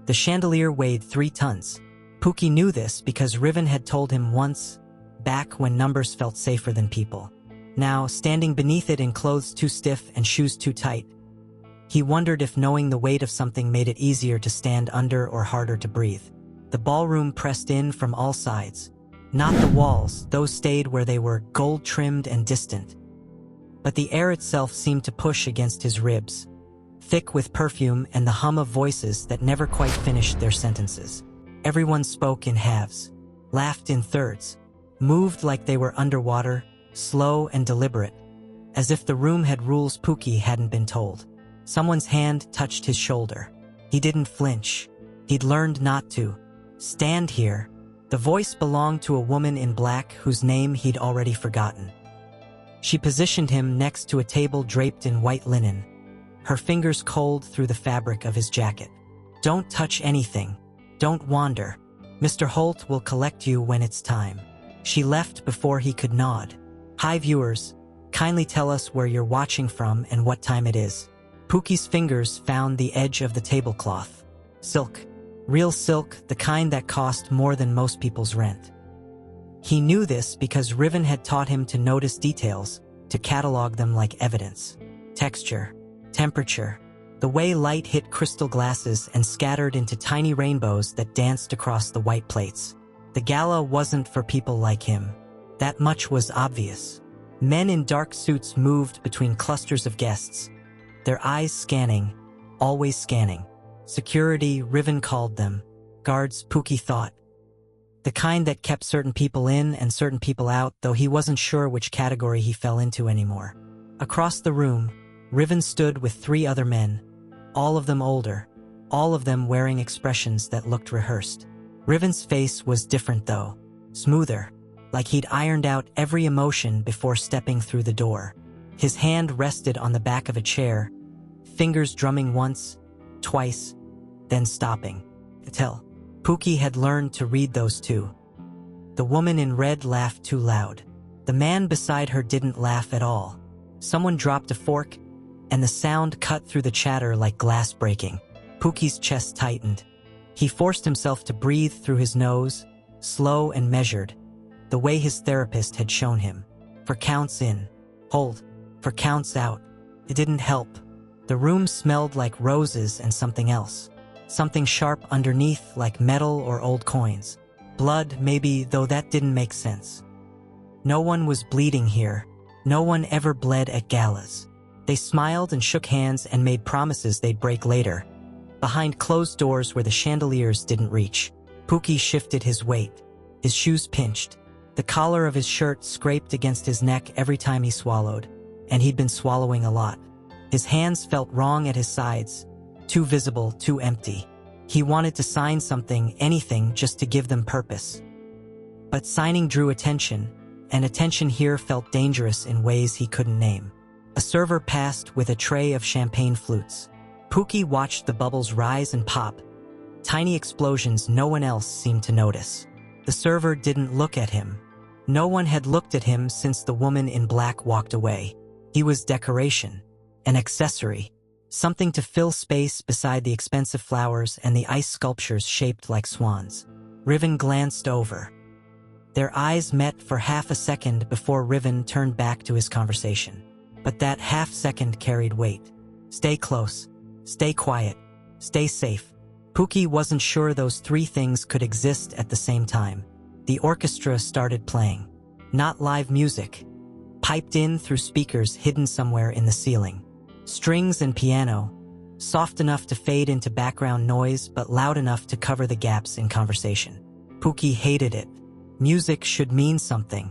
The chandelier weighed 3 tons. Pookie knew this because Riven had told him once, back when numbers felt safer than people. Now, standing beneath it in clothes too stiff and shoes too tight, he wondered if knowing the weight of something made it easier to stand under or harder to breathe. The ballroom pressed in from all sides. Not the walls, those stayed where they were, gold-trimmed and distant. But the air itself seemed to push against his ribs, thick with perfume and the hum of voices that never quite finished their sentences. Everyone spoke in halves, laughed in thirds, moved like they were underwater, slow and deliberate, as if the room had rules Pookie hadn't been told. Someone's hand touched his shoulder. He didn't flinch. He'd learned not to. Stand here. The voice belonged to a woman in black whose name he'd already forgotten. She positioned him next to a table draped in white linen, her fingers cold through the fabric of his jacket. Don't touch anything. Don't wander. Mr. Holt will collect you when it's time. She left before he could nod. Hi viewers, kindly tell us where you're watching from and what time it is. Pookie's fingers found the edge of the tablecloth. Silk. Real silk, the kind that cost more than most people's rent. He knew this because Riven had taught him to notice details, to catalog them like evidence. Texture, temperature, the way light hit crystal glasses and scattered into tiny rainbows that danced across the white plates. The gala wasn't for people like him. That much was obvious. Men in dark suits moved between clusters of guests, their eyes scanning, always scanning. Security, Riven called them. Guards, Pookie thought. The kind that kept certain people in and certain people out, though he wasn't sure which category he fell into anymore. Across the room, Riven stood with 3 other men, all of them older, all of them wearing expressions that looked rehearsed. Riven's face was different though, smoother, like he'd ironed out every emotion before stepping through the door. His hand rested on the back of a chair, fingers drumming once, twice, then stopping. Till Pookie had learned to read those two. The woman in red laughed too loud. The man beside her didn't laugh at all. Someone dropped a fork, and the sound cut through the chatter like glass breaking. Pookie's chest tightened. He forced himself to breathe through his nose, slow and measured, the way his therapist had shown him. For counts in, hold, for counts out. It didn't help. The room smelled like roses and something else. Something sharp underneath like metal or old coins. Blood, maybe, though that didn't make sense. No one was bleeding here. No one ever bled at galas. They smiled and shook hands and made promises they'd break later, behind closed doors where the chandeliers didn't reach. Pookie shifted his weight. His shoes pinched. The collar of his shirt scraped against his neck every time he swallowed, and he'd been swallowing a lot. His hands felt wrong at his sides, too visible, too empty. He wanted to sign something, anything, just to give them purpose. But signing drew attention, and attention here felt dangerous in ways he couldn't name. A server passed with a tray of champagne flutes. Pookie watched the bubbles rise and pop, tiny explosions no one else seemed to notice. The server didn't look at him. No one had looked at him since the woman in black walked away. He was decoration, an accessory, something to fill space beside the expensive flowers and the ice sculptures shaped like swans. Riven glanced over. Their eyes met for half a second before Riven turned back to his conversation. But that half second carried weight. Stay close. Stay quiet. Stay safe. Pookie wasn't sure those 3 things could exist at the same time. The orchestra started playing. Not live music. Piped in through speakers hidden somewhere in the ceiling. Strings and piano, soft enough to fade into background noise but loud enough to cover the gaps in conversation. Pookie hated it. Music should mean something.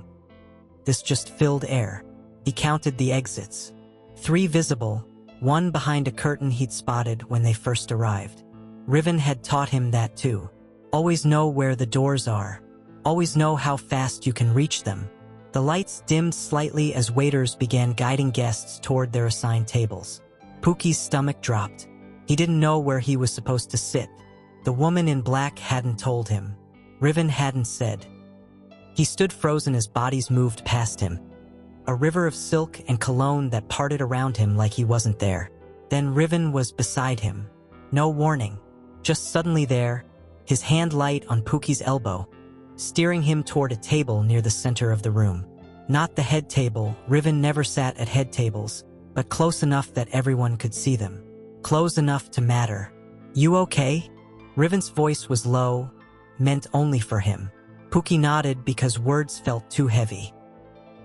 This just filled air. He counted the exits. 3 visible, 1 behind a curtain he'd spotted when they first arrived. Riven had taught him that too. Always know where the doors are. Always know how fast you can reach them. The lights dimmed slightly as waiters began guiding guests toward their assigned tables. Pookie's stomach dropped. He didn't know where he was supposed to sit. The woman in black hadn't told him. Riven hadn't said. He stood frozen as bodies moved past him. A river of silk and cologne that parted around him like he wasn't there. Then Riven was beside him. No warning. just suddenly there, his hand light on Pookie's elbow, steering him toward a table near the center of the room. Not the head table. Riven never sat at head tables, but close enough that everyone could see them. Close enough to matter. "You okay?" Riven's voice was low, meant only for him. Pookie nodded because words felt too heavy.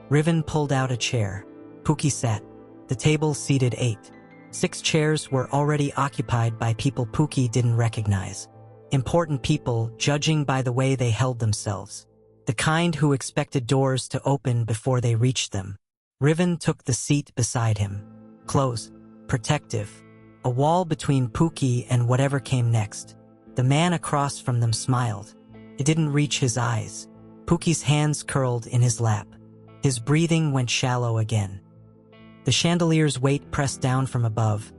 Riven pulled out a chair. Pookie sat. The table seated 8. 6 chairs were already occupied by people Pookie didn't recognize. Important people, judging by the way they held themselves. The kind who expected doors to open before they reached them. Riven took the seat beside him. Close. Protective. A wall between Pookie and whatever came next. The man across from them smiled. It didn't reach his eyes. Pookie's hands curled in his lap. His breathing went shallow again. The chandelier's weight pressed down from above.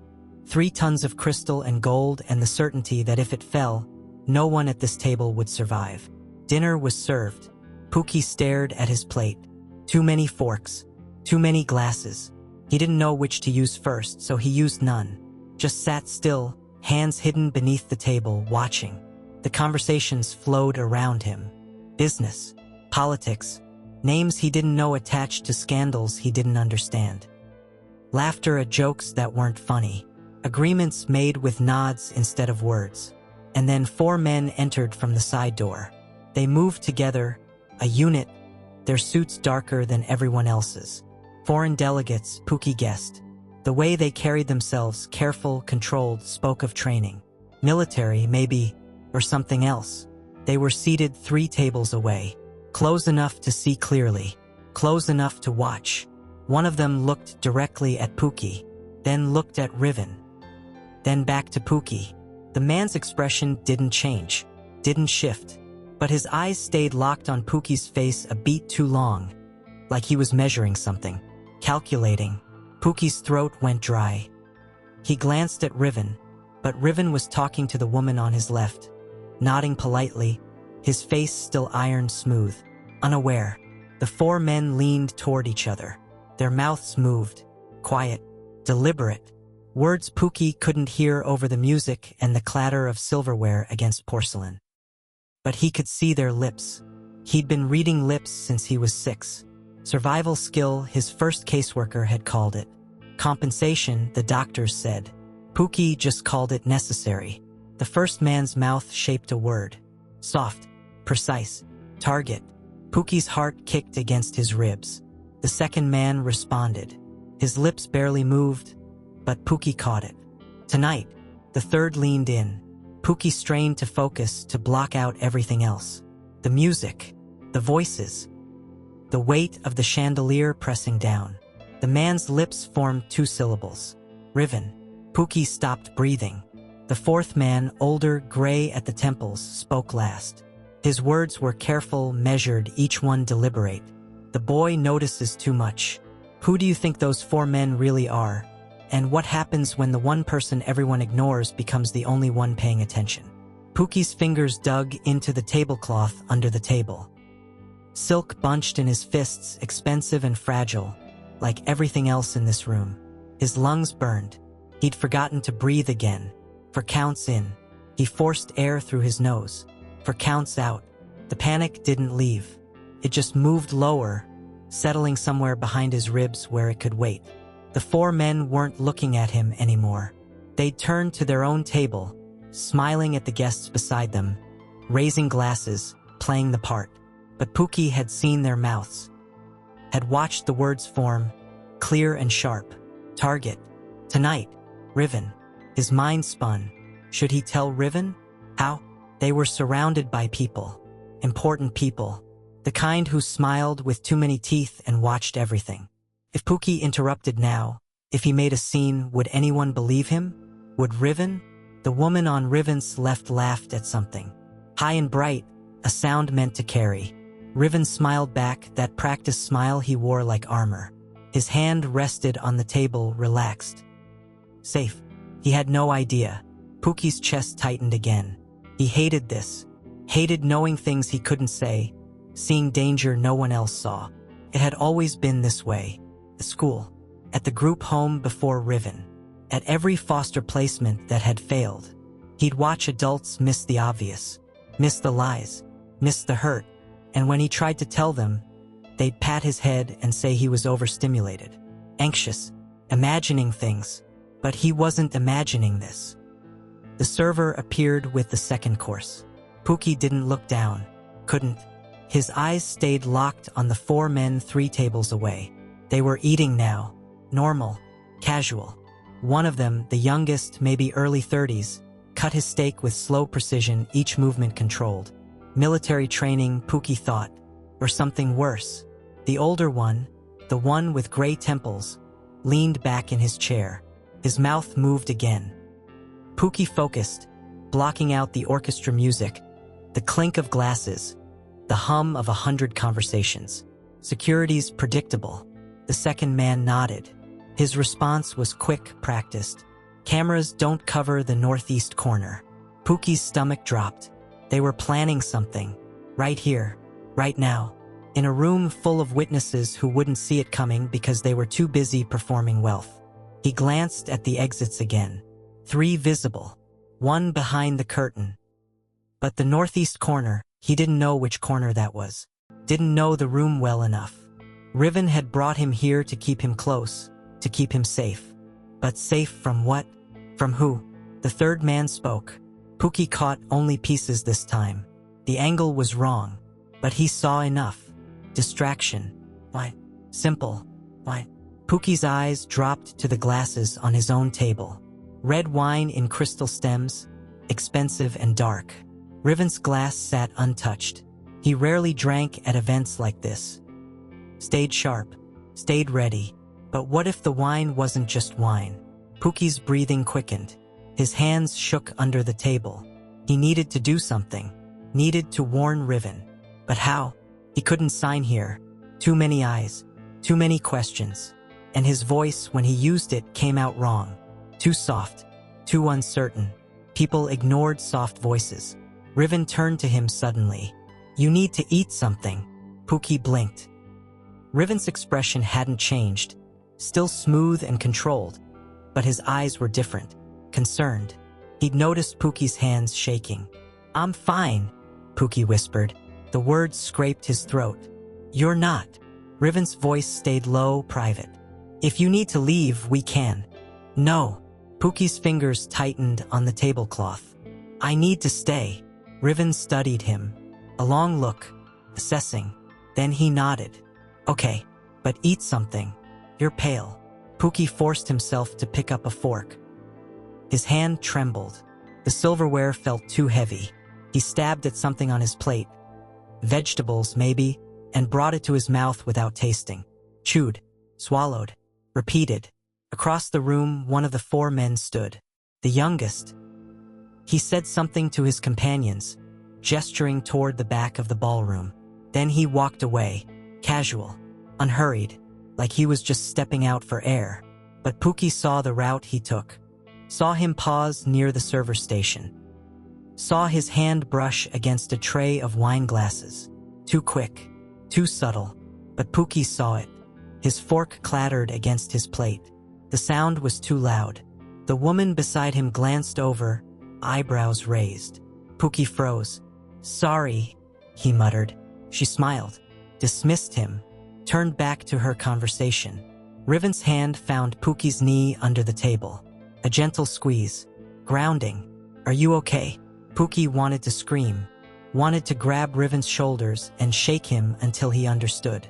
3 tons of crystal and gold, and the certainty that if it fell, no one at this table would survive. Dinner was served. Pookie stared at his plate. Too many forks. Too many glasses. He didn't know which to use first, so he used none. Just sat still, hands hidden beneath the table, watching. The conversations flowed around him. Business. Politics. Names he didn't know attached to scandals he didn't understand. Laughter at jokes that weren't funny. Agreements made with nods instead of words. And then 4 men entered from the side door. They moved together, a unit, their suits darker than everyone else's. Foreign delegates, Pookie guessed. The way they carried themselves, careful, controlled, spoke of training. Military, maybe, or something else. They were seated 3 tables away. Close enough to see clearly. Close enough to watch. One of them looked directly at Pookie, then looked at Riven. Then back to Pookie. The man's expression didn't change, didn't shift, but his eyes stayed locked on Pookie's face a beat too long, like he was measuring something, calculating. Pookie's throat went dry. He glanced at Riven, but Riven was talking to the woman on his left, nodding politely, his face still ironed smooth, unaware. The 4 men leaned toward each other. Their mouths moved, quiet, deliberate. Words Pookie couldn't hear over the music and the clatter of silverware against porcelain. But he could see their lips. He'd been reading lips since he was 6. Survival skill, his first caseworker had called it. Compensation, the doctors said. Pookie just called it necessary. The first man's mouth shaped a word. Soft, precise, target. Pookie's heart kicked against his ribs. The second man responded. His lips barely moved, but Pookie caught it. Tonight, the third leaned in. Pookie strained to focus, to block out everything else. The music, the voices, the weight of the chandelier pressing down. The man's lips formed 2 syllables. Riven. Pookie stopped breathing. The 4th man, older, gray at the temples, spoke last. His words were careful, measured, each one deliberate. The boy notices too much. Who do you think those 4 men really are? And what happens when the one person everyone ignores becomes the only one paying attention? Pookie's fingers dug into the tablecloth under the table. Silk bunched in his fists, expensive and fragile, like everything else in this room. His lungs burned. He'd forgotten to breathe again. For counts in, he forced air through his nose. For counts out, the panic didn't leave. It just moved lower, settling somewhere behind his ribs where it could wait. The 4 men weren't looking at him anymore. They'd turned to their own table, smiling at the guests beside them, raising glasses, playing the part. But Pookie had seen their mouths, had watched the words form, clear and sharp. Target. Tonight. Riven. His mind spun. Should he tell Riven? How? They were surrounded by people. Important people. The kind who smiled with too many teeth and watched everything. If Pookie interrupted now, if he made a scene, would anyone believe him? Would Riven? The woman on Riven's left laughed at something. High and bright, a sound meant to carry. Riven smiled back, that practiced smile he wore like armor. His hand rested on the table, relaxed. Safe. He had no idea. Pookie's chest tightened again. He hated this. Hated knowing things he couldn't say, seeing danger no one else saw. It had always been this way. At school. At the group home before Riven. At every foster placement that had failed. He'd watch adults miss the obvious, miss the lies, miss the hurt, and when he tried to tell them, they'd pat his head and say he was overstimulated, anxious, imagining things, but he wasn't imagining this. The server appeared with the second course. Pookie didn't look down, couldn't. His eyes stayed locked on the 4 men 3 tables away. They were eating now, normal, casual. One of them, the youngest, maybe early 30s, cut his steak with slow precision, each movement controlled. Military training, Pookie thought, or something worse. The older one, the one with gray temples, leaned back in his chair. His mouth moved again. Pookie focused, blocking out the orchestra music, the clink of glasses, the hum of 100 conversations. Security's predictable. The second man nodded. His response was quick, practiced. Cameras don't cover the northeast corner. Pookie's stomach dropped. They were planning something. Right here. Right now. In a room full of witnesses who wouldn't see it coming because they were too busy performing wealth. He glanced at the exits again. 3 visible. 1 behind the curtain. But the northeast corner, he didn't know which corner that was. Didn't know the room well enough. Riven had brought him here to keep him close, to keep him safe. But safe from what? From who? The third man spoke. Pookie caught only pieces this time. The angle was wrong, but he saw enough. Distraction. Why? Simple. Why? Pookie's eyes dropped to the glasses on his own table. Red wine in crystal stems, expensive and dark. Riven's glass sat untouched. He rarely drank at events like this. Stayed sharp, stayed ready. But what if the wine wasn't just wine? Pookie's breathing quickened. His hands shook under the table. He needed to do something. Needed to warn Riven. But how? He couldn't sign here. Too many eyes. Too many questions. And his voice, when he used it, came out wrong. Too soft. Too uncertain. People ignored soft voices. Riven turned to him suddenly. You need to eat something. Pookie blinked. Riven's expression hadn't changed. Still smooth and controlled. But his eyes were different. Concerned. He'd noticed Pookie's hands shaking. I'm fine, Pookie whispered. The words scraped his throat. You're not. Riven's voice stayed low, private. If you need to leave, we can. No. Pookie's fingers tightened on the tablecloth. I need to stay. Riven studied him. A long look, assessing. Then he nodded. Okay, but eat something. You're pale. Pookie forced himself to pick up a fork. His hand trembled. The silverware felt too heavy. He stabbed at something on his plate. Vegetables, maybe, and brought it to his mouth without tasting. Chewed, swallowed, repeated. Across the room, one of the 4 men stood. The youngest. He said something to his companions, gesturing toward the back of the ballroom. Then he walked away, casual, unhurried, like he was just stepping out for air. But Pookie saw the route he took. Saw him pause near the server station. Saw his hand brush against a tray of wine glasses. Too quick, too subtle, but Pookie saw it. His fork clattered against his plate. The sound was too loud. The woman beside him glanced over, eyebrows raised. Pookie froze. Sorry, he muttered. She smiled, dismissed him, turned back to her conversation. Riven's hand found Pookie's knee under the table. A gentle squeeze. Grounding. Are you okay? Pookie wanted to scream, wanted to grab Riven's shoulders and shake him until he understood.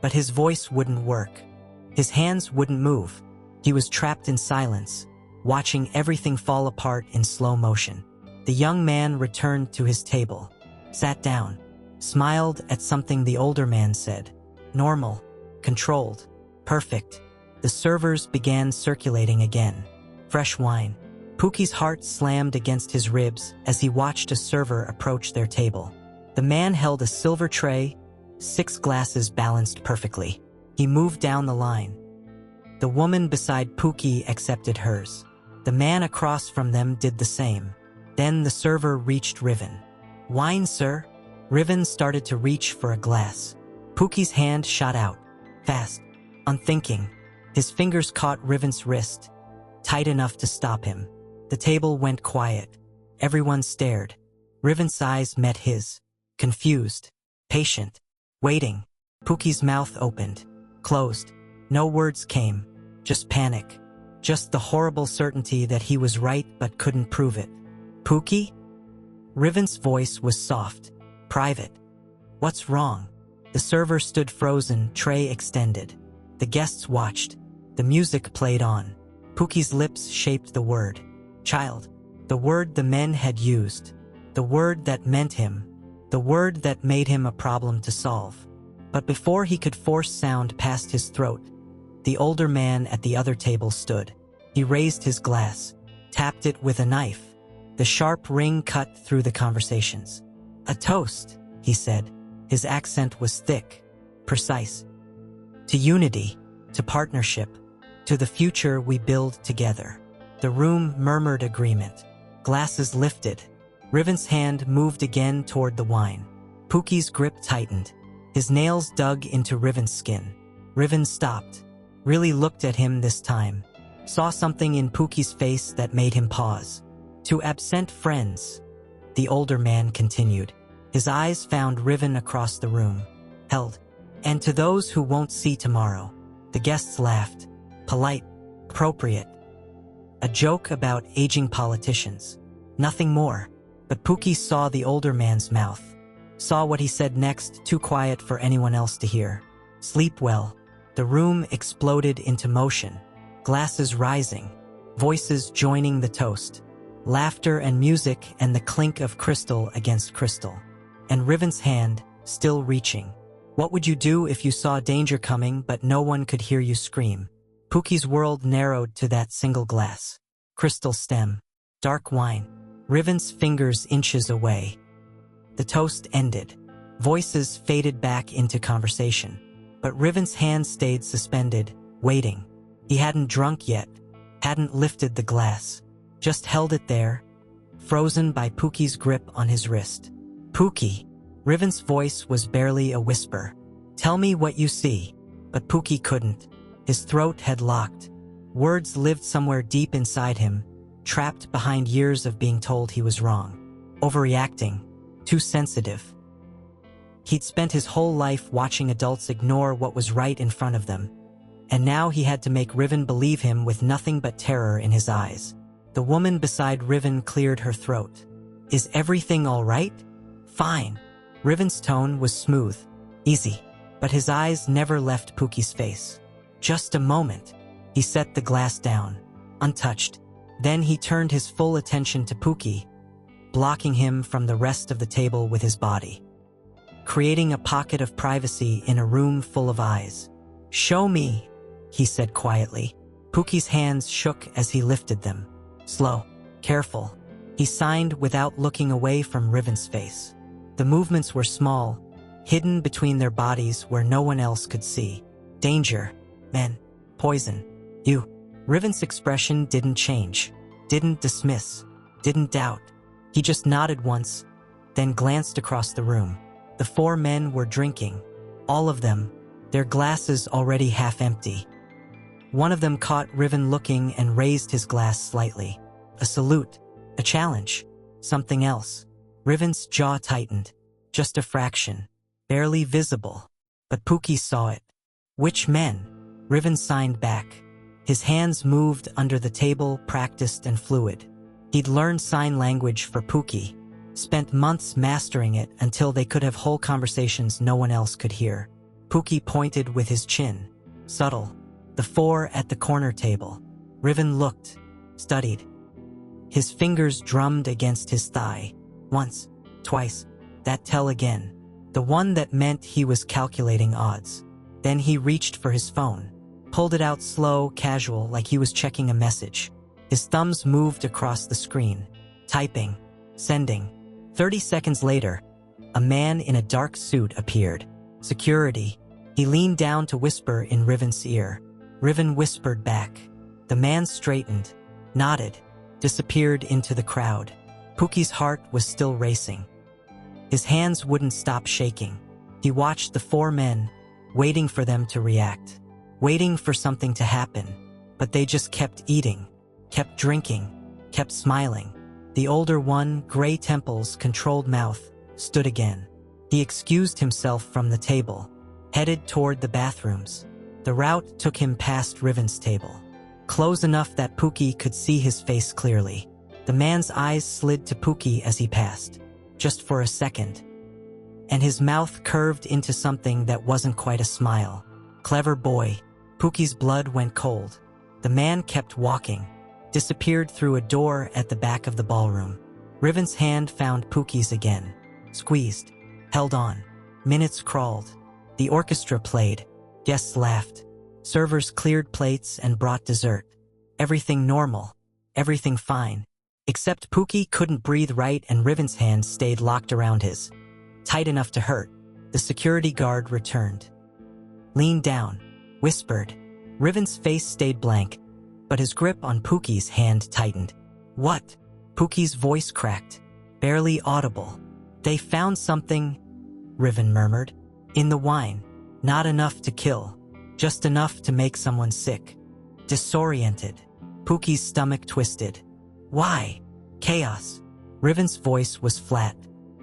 But his voice wouldn't work. His hands wouldn't move. He was trapped in silence, watching everything fall apart in slow motion. The young man returned to his table, sat down, smiled at something the older man said. Normal, controlled, perfect. The servers began circulating again. Fresh wine. Pookie's heart slammed against his ribs as he watched a server approach their table. The man held a silver tray, 6 glasses balanced perfectly. He moved down the line. The woman beside Pookie accepted hers. The man across from them did the same. Then the server reached Riven. Wine, sir? Riven started to reach for a glass. Pookie's hand shot out, fast, unthinking. His fingers caught Riven's wrist, tight enough to stop him. The table went quiet. Everyone stared. Riven's eyes met his. Confused. Patient. Waiting. Pookie's mouth opened. Closed. No words came. Just panic. Just the horrible certainty that he was right but couldn't prove it. "Pookie?" Riven's voice was soft. Private. "What's wrong?" The server stood frozen, tray extended. The guests watched. The music played on. Pookie's lips shaped the word. Child. The word the men had used. The word that meant him. The word that made him a problem to solve. But before he could force sound past his throat, the older man at the other table stood. He raised his glass, tapped it with a knife. The sharp ring cut through the conversations. "A toast," he said. His accent was thick, precise. "To unity, to partnership, to the future we build together." The room murmured agreement. Glasses lifted. Riven's hand moved again toward the wine. Pookie's grip tightened. His nails dug into Riven's skin. Riven stopped, really looked at him this time. Saw something in Pookie's face that made him pause. "To absent friends," the older man continued. His eyes found Riven across the room. Held. "And to those who won't see tomorrow." The guests laughed. Polite. Appropriate. A joke about aging politicians. Nothing more. But Pookie saw the older man's mouth. Saw what he said next, too quiet for anyone else to hear. "Sleep well." The room exploded into motion. Glasses rising. Voices joining the toast. Laughter and music and the clink of crystal against crystal. And Riven's hand, still reaching. What would you do if you saw danger coming but no one could hear you scream? Pookie's world narrowed to that single glass. Crystal stem. Dark wine. Riven's fingers inches away. The toast ended. Voices faded back into conversation. But Riven's hand stayed suspended, waiting. He hadn't drunk yet. Hadn't lifted the glass. Just held it there, frozen by Pookie's grip on his wrist. "Pookie." Riven's voice was barely a whisper. "Tell me what you see." But Pookie couldn't. His throat had locked. Words lived somewhere deep inside him, trapped behind years of being told he was wrong. Overreacting. Too sensitive. He'd spent his whole life watching adults ignore what was right in front of them. And now he had to make Riven believe him with nothing but terror in his eyes. The woman beside Riven cleared her throat. "Is everything all right?" "Fine." Riven's tone was smooth, easy, but his eyes never left Pookie's face. "Just a moment." He set the glass down, untouched. Then he turned his full attention to Pookie, blocking him from the rest of the table with his body, creating a pocket of privacy in a room full of eyes. "Show me," he said quietly. Pookie's hands shook as he lifted them. Slow, careful. He signed without looking away from Riven's face. The movements were small, hidden between their bodies where no one else could see. "Danger. Men. Poison. You." Riven's expression didn't change, didn't dismiss, didn't doubt. He just nodded once, then glanced across the room. The 4 men were drinking. All of them, their glasses already half empty. One of them caught Riven looking and raised his glass slightly. A salute, a challenge, something else. Riven's jaw tightened, just a fraction, barely visible. But Pookie saw it. "Which men?" Riven signed back. His hands moved under the table, practiced and fluid. He'd learned sign language for Pookie, spent months mastering it until they could have whole conversations no one else could hear. Pookie pointed with his chin, subtle. The 4 at the corner table. Riven looked, studied. His fingers drummed against his thigh. Once, twice, that tell again. The one that meant he was calculating odds. Then he reached for his phone. Pulled it out slow, casual, like he was checking a message. His thumbs moved across the screen. Typing. Sending. 30 seconds later, a man in a dark suit appeared. Security. He leaned down to whisper in Riven's ear. Riven whispered back. The man straightened, nodded, disappeared into the crowd. Pookie's heart was still racing. His hands wouldn't stop shaking. He watched the 4 men, waiting for them to react. Waiting for something to happen, but they just kept eating, kept drinking, kept smiling. The older one, gray temples, controlled mouth, stood again. He excused himself from the table, headed toward the bathrooms. The route took him past Riven's table, close enough that Pookie could see his face clearly. The man's eyes slid to Pookie as he passed, just for a second, and his mouth curved into something that wasn't quite a smile. Clever boy. Pookie's blood went cold. The man kept walking, disappeared through a door at the back of the ballroom. Riven's hand found Pookie's again. Squeezed. Held on. Minutes crawled. The orchestra played. Guests laughed. Servers cleared plates and brought dessert. Everything normal. Everything fine. Except Pookie couldn't breathe right and Riven's hand stayed locked around his. Tight enough to hurt. The security guard returned. Leaned down. Whispered. Riven's face stayed blank, but his grip on Pookie's hand tightened. What? Pookie's voice cracked. Barely audible. They found something, Riven murmured. In the wine. Not enough to kill. Just enough to make someone sick. Disoriented. Pookie's stomach twisted. Why? Chaos. Riven's voice was flat.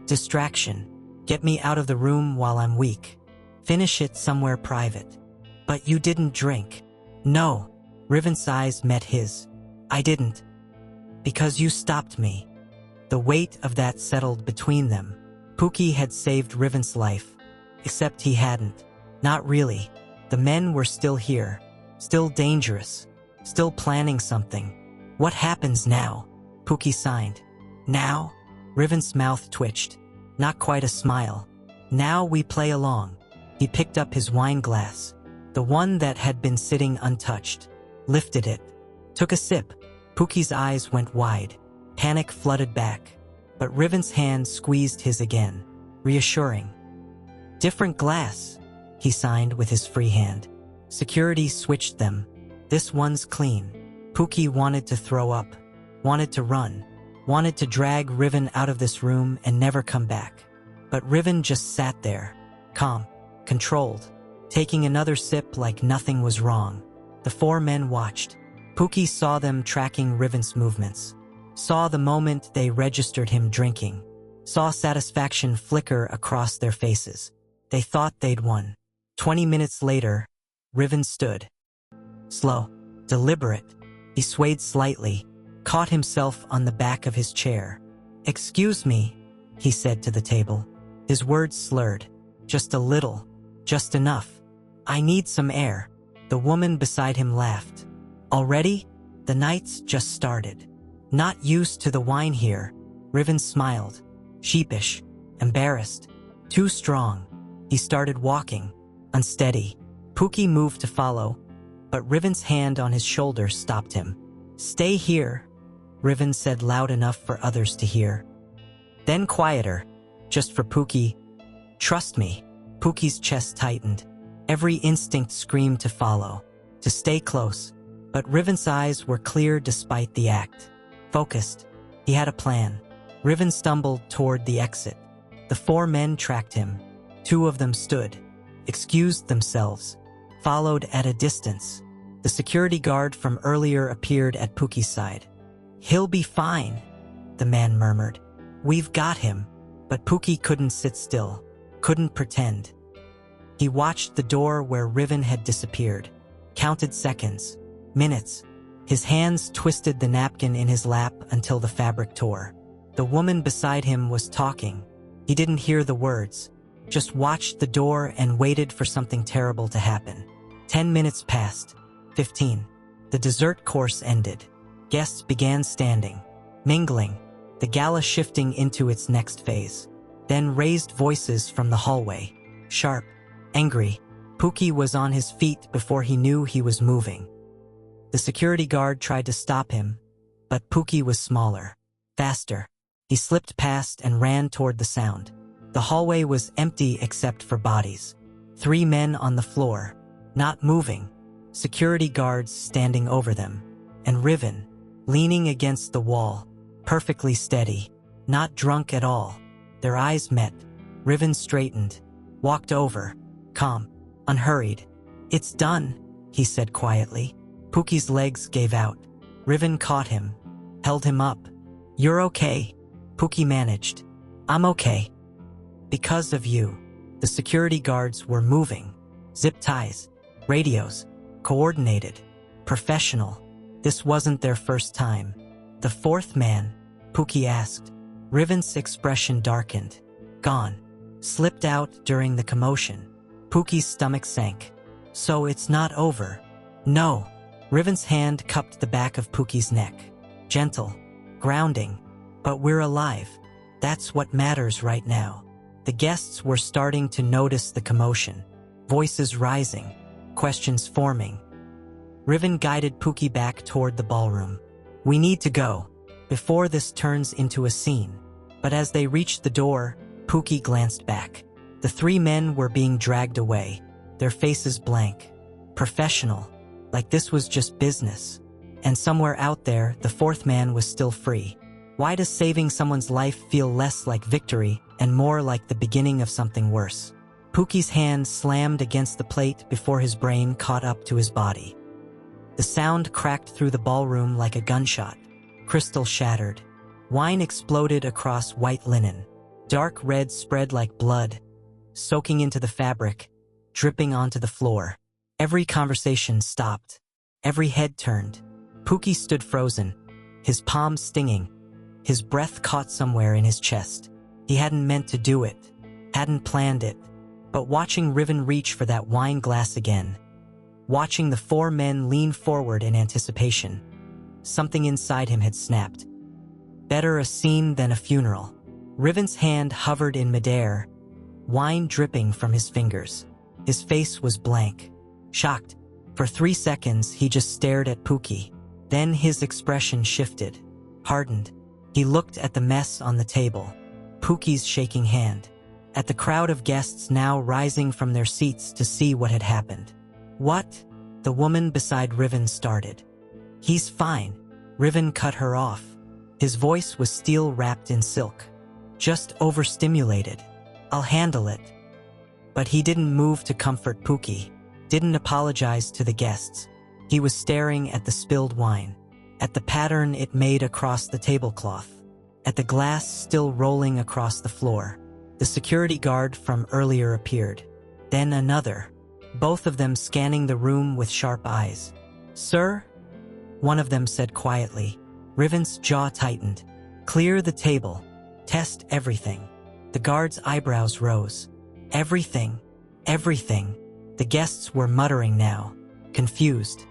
Distraction. Get me out of the room while I'm weak. Finish it somewhere private. But you didn't drink. No. Riven's eyes met his. I didn't. Because you stopped me. The weight of that settled between them. Pookie had saved Riven's life. Except he hadn't. Not really. The men were still here. Still dangerous. Still planning something. What happens now? Pookie signed. Now? Riven's mouth twitched. Not quite a smile. Now we play along. He picked up his wine glass. The one that had been sitting untouched. Lifted it. Took a sip. Pookie's eyes went wide. Panic flooded back. But Riven's hand squeezed his again. Reassuring. Different glass, he signed with his free hand. Security switched them. This one's clean. Pookie wanted to throw up. Wanted to run. Wanted to drag Riven out of this room and never come back. But Riven just sat there. Calm. Controlled. Taking another sip like nothing was wrong. The four men watched. Pookie saw them tracking Riven's movements. Saw the moment they registered him drinking. Saw satisfaction flicker across their faces. They thought they'd won. 20 minutes later, Riven stood. Slow. Deliberate. He swayed slightly. Caught himself on the back of his chair. Excuse me, he said to the table. His words slurred. Just a little. Just enough. I need some air. The woman beside him laughed. Already? The night's just started. Not used to the wine here. Riven smiled. Sheepish. Embarrassed. Too strong. He started walking. Unsteady. Pookie moved to follow, but Riven's hand on his shoulder stopped him. Stay here, Riven said loud enough for others to hear. Then quieter, just for Pookie. Trust me. Pookie's chest tightened. Every instinct screamed to follow, to stay close. But Riven's eyes were clear despite the act. Focused. He had a plan. Riven stumbled toward the exit. The four men tracked him. Two of them stood, excused themselves, followed at a distance. The security guard from earlier appeared at Pookie's side. He'll be fine, the man murmured. We've got him. But Pookie couldn't sit still, couldn't pretend. He watched the door where Riven had disappeared, counted seconds, minutes. His hands twisted the napkin in his lap until the fabric tore. The woman beside him was talking. He didn't hear the words, just watched the door and waited for something terrible to happen. 10 minutes passed. 15. The dessert course ended. Guests began standing, mingling, the gala shifting into its next phase. Then raised voices from the hallway. Sharp, angry. Pookie was on his feet before he knew he was moving. The security guard tried to stop him, but Pookie was smaller, faster. He slipped past and ran toward the sound. The hallway was empty except for bodies. 3 men on the floor, not moving. Security guards standing over them. And Riven, leaning against the wall, perfectly steady, not drunk at all. Their eyes met. Riven straightened, walked over, calm, unhurried. It's done, he said quietly. Pookie's legs gave out. Riven caught him, held him up. "You're okay," Pookie managed. "I'm okay. Because of you." The security guards were moving. Zip ties, radios, coordinated, professional. This wasn't their first time. "The fourth man?" Pookie asked. Riven's expression darkened. "Gone. Slipped out during the commotion." Pookie's stomach sank. "So it's not over?" "No." Riven's hand cupped the back of Pookie's neck. Gentle, grounding. "But we're alive. That's what matters right now." The guests were starting to notice the commotion. Voices rising, questions forming. Riven guided Pookie back toward the ballroom. "We need to go, before this turns into a scene." But as they reached the door, Pookie glanced back. The three men were being dragged away, their faces blank. Professional, like this was just business. And somewhere out there, the fourth man was still free. Why does saving someone's life feel less like victory and more like the beginning of something worse? Pookie's hand slammed against the plate before his brain caught up to his body. The sound cracked through the ballroom like a gunshot. Crystal shattered. Wine exploded across white linen. Dark red spread like blood, soaking into the fabric, dripping onto the floor. Every conversation stopped. Every head turned. Pookie stood frozen, his palms stinging. His breath caught somewhere in his chest. He hadn't meant to do it, hadn't planned it. But watching Riven reach for that wine glass again, watching the four men lean forward in anticipation, something inside him had snapped. Better a scene than a funeral. Riven's hand hovered in midair, wine dripping from his fingers. His face was blank, shocked. For 3 seconds, he just stared at Pookie. Then his expression shifted, hardened. He looked at the mess on the table, Pookie's shaking hand, at the crowd of guests now rising from their seats to see what had happened. "What?" the woman beside Riven started. "He's fine." Riven cut her off. His voice was steel wrapped in silk. "Just overstimulated. I'll handle it." But he didn't move to comfort Pookie, didn't apologize to the guests. He was staring at the spilled wine, at the pattern it made across the tablecloth, at the glass still rolling across the floor. The security guard from earlier appeared. Then another, both of them scanning the room with sharp eyes. "Sir?" one of them said quietly. Riven's jaw tightened. "Clear the table. Test everything." The guard's eyebrows rose. "Everything. Everything." The guests were muttering now, confused,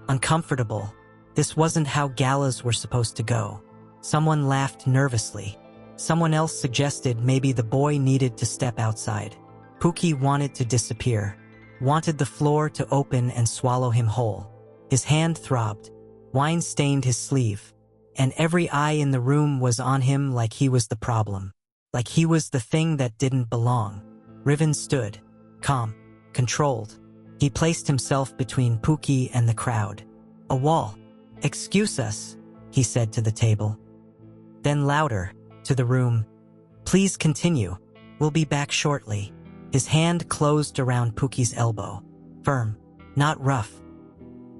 uncomfortable. This wasn't how galas were supposed to go. Someone laughed nervously. Someone else suggested maybe the boy needed to step outside. Pookie wanted to disappear, wanted the floor to open and swallow him whole. His hand throbbed. Wine stained his sleeve, and every eye in the room was on him like he was the problem, like he was the thing that didn't belong. Riven stood, calm, controlled. He placed himself between Pookie and the crowd. "A wall. Excuse us," he said to the table. Then louder, to the room, "Please continue. We'll be back shortly." His hand closed around Pookie's elbow. Firm, not rough.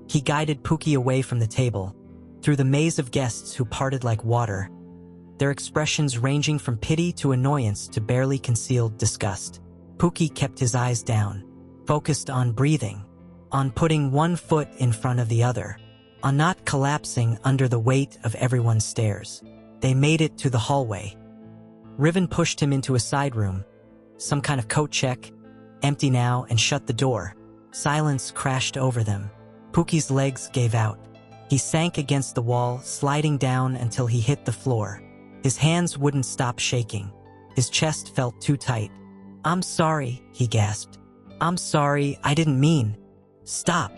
He guided Pookie away from the table, through the maze of guests who parted like water, their expressions ranging from pity to annoyance to barely concealed disgust. Pookie kept his eyes down, focused on breathing, on putting one foot in front of the other, on not collapsing under the weight of everyone's stares. They made it to the hallway. Riven pushed him into a side room, some kind of coat check, empty now, and shut the door. Silence crashed over them. Pookie's legs gave out. He sank against the wall, sliding down until he hit the floor. His hands wouldn't stop shaking. His chest felt too tight. "I'm sorry," he gasped. "I'm sorry, I didn't mean." "Stop."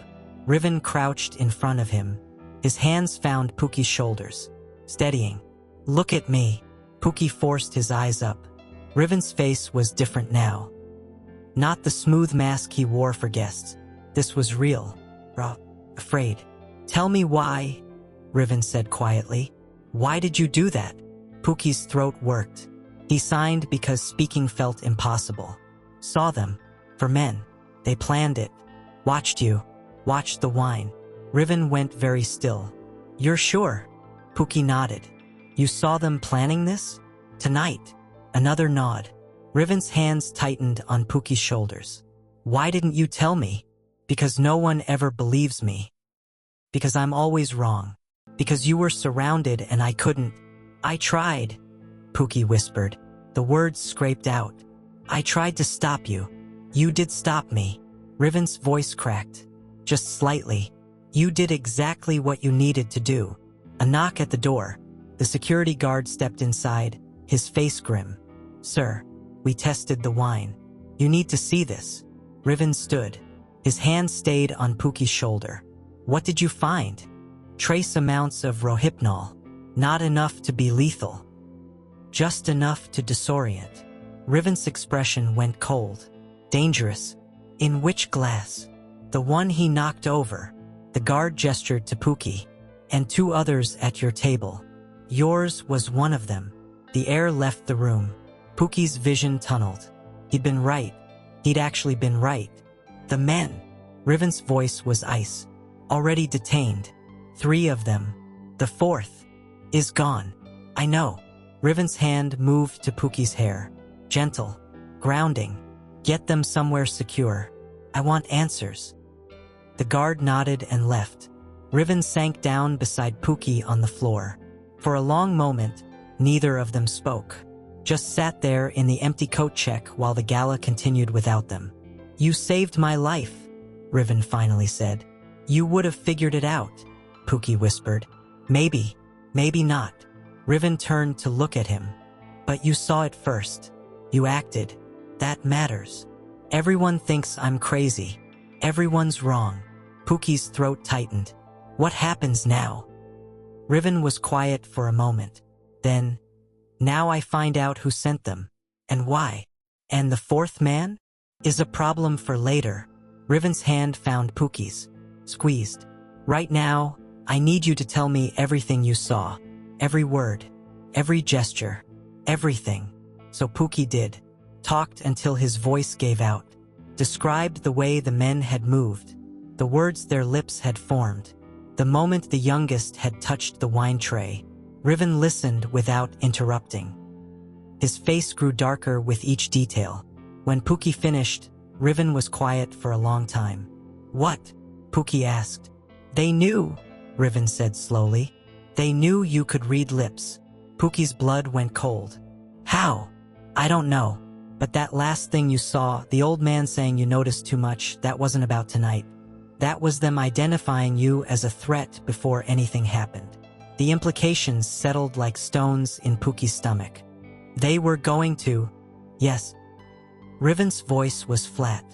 Riven crouched in front of him. His hands found Pookie's shoulders, steadying. "Look at me." Pookie forced his eyes up. Riven's face was different now. Not the smooth mask he wore for guests. This was real, raw, afraid. "Tell me why," Riven said quietly. "Why did you do that?" Pookie's throat worked. He signed because speaking felt impossible. "Saw them. For men. They planned it. Watched you. Watched the wine." Riven went very still. "You're sure?" Pookie nodded. You saw them planning this? Tonight. Another nod. Riven's hands tightened on Pookie's shoulders. Why didn't you tell me? Because no one ever believes me. Because I'm always wrong. Because you were surrounded and I couldn't. I tried, Pookie whispered. The words scraped out. I tried to stop you. You did stop me. Riven's voice cracked. Just slightly. You did exactly what you needed to do. A knock at the door. The security guard stepped inside, his face grim. Sir, we tested the wine. You need to see this. Riven stood. His hand stayed on Pookie's shoulder. What did you find? Trace amounts of rohypnol. Not enough to be lethal. Just enough to disorient. Riven's expression went cold. Dangerous. In which glass? The one he knocked over. The guard gestured to Pookie. And 2 others at your table. Yours was one of them. The air left the room. Pookie's vision tunneled. He'd been right. He'd actually been right. The men. Riven's voice was ice. Already detained. 3 of them. The 4th is gone. I know. Riven's hand moved to Pookie's hair. Gentle. Grounding. Get them somewhere secure. I want answers. The guard nodded and left. Riven sank down beside Pookie on the floor. For a long moment, neither of them spoke. Just sat there in the empty coat check while the gala continued without them. You saved my life, Riven finally said. You would have figured it out, Pookie whispered. Maybe, maybe not. Riven turned to look at him. But you saw it first. You acted. That matters. Everyone thinks I'm crazy. Everyone's wrong. Pookie's throat tightened. What happens now? Riven was quiet for a moment. Then, now I find out who sent them. And why. And the 4th man? Is a problem for later. Riven's hand found Pookie's. Squeezed. Right now, I need you to tell me everything you saw. Every word. Every gesture. Everything. So Pookie did. Talked until his voice gave out. Described the way the men had moved. The words their lips had formed. The moment the youngest had touched the wine tray. Riven listened without interrupting. His face grew darker with each detail. When Pookie finished, Riven was quiet for a long time. What? Pookie asked. They knew, Riven said slowly. They knew you could read lips. Pookie's blood went cold. How? I don't know. But that last thing you saw, the old man saying you noticed too much, that wasn't about tonight. That was them identifying you as a threat before anything happened. The implications settled like stones in Pookie's stomach. They were going to... Yes. Riven's voice was flat.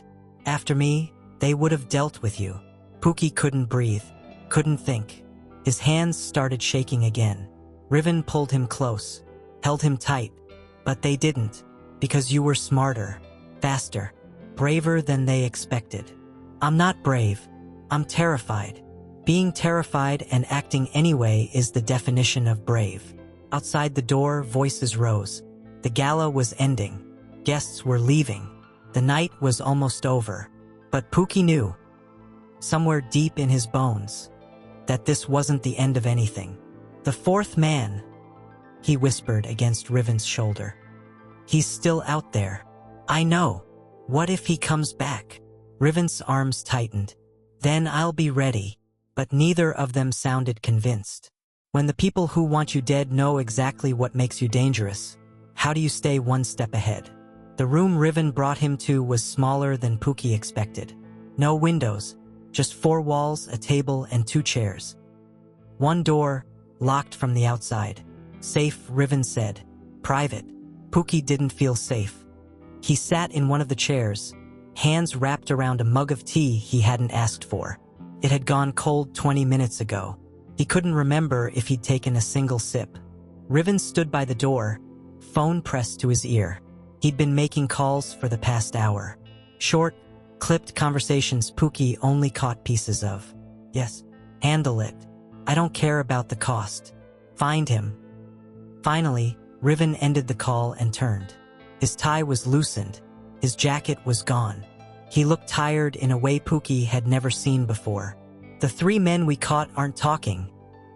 After me, they would have dealt with you. Pookie couldn't breathe, couldn't think. His hands started shaking again. Riven pulled him close, held him tight. But they didn't, because you were smarter, faster, braver than they expected. I'm not brave. I'm terrified. Being terrified and acting anyway is the definition of brave. Outside the door, voices rose. The gala was ending. Guests were leaving. The night was almost over. But Pookie knew, somewhere deep in his bones, that this wasn't the end of anything. The 4th man, he whispered against Riven's shoulder. He's still out there. I know. What if he comes back? Riven's arms tightened. Then I'll be ready. But neither of them sounded convinced. When the people who want you dead know exactly what makes you dangerous, how do you stay one step ahead? The room Riven brought him to was smaller than Pookie expected. No windows, just 4 walls, a table, and 2 chairs. One door, locked from the outside. Safe, Riven said. Private. Pookie didn't feel safe. He sat in one of the chairs, hands wrapped around a mug of tea he hadn't asked for. It had gone cold 20 minutes ago. He couldn't remember if he'd taken a single sip. Riven stood by the door, phone pressed to his ear. He'd been making calls for the past hour. Short, clipped conversations Pookie only caught pieces of. Yes, handle it. I don't care about the cost. Find him. Finally, Riven ended the call and turned. His tie was loosened. His jacket was gone. He looked tired in a way Pookie had never seen before. The 3 men we caught aren't talking,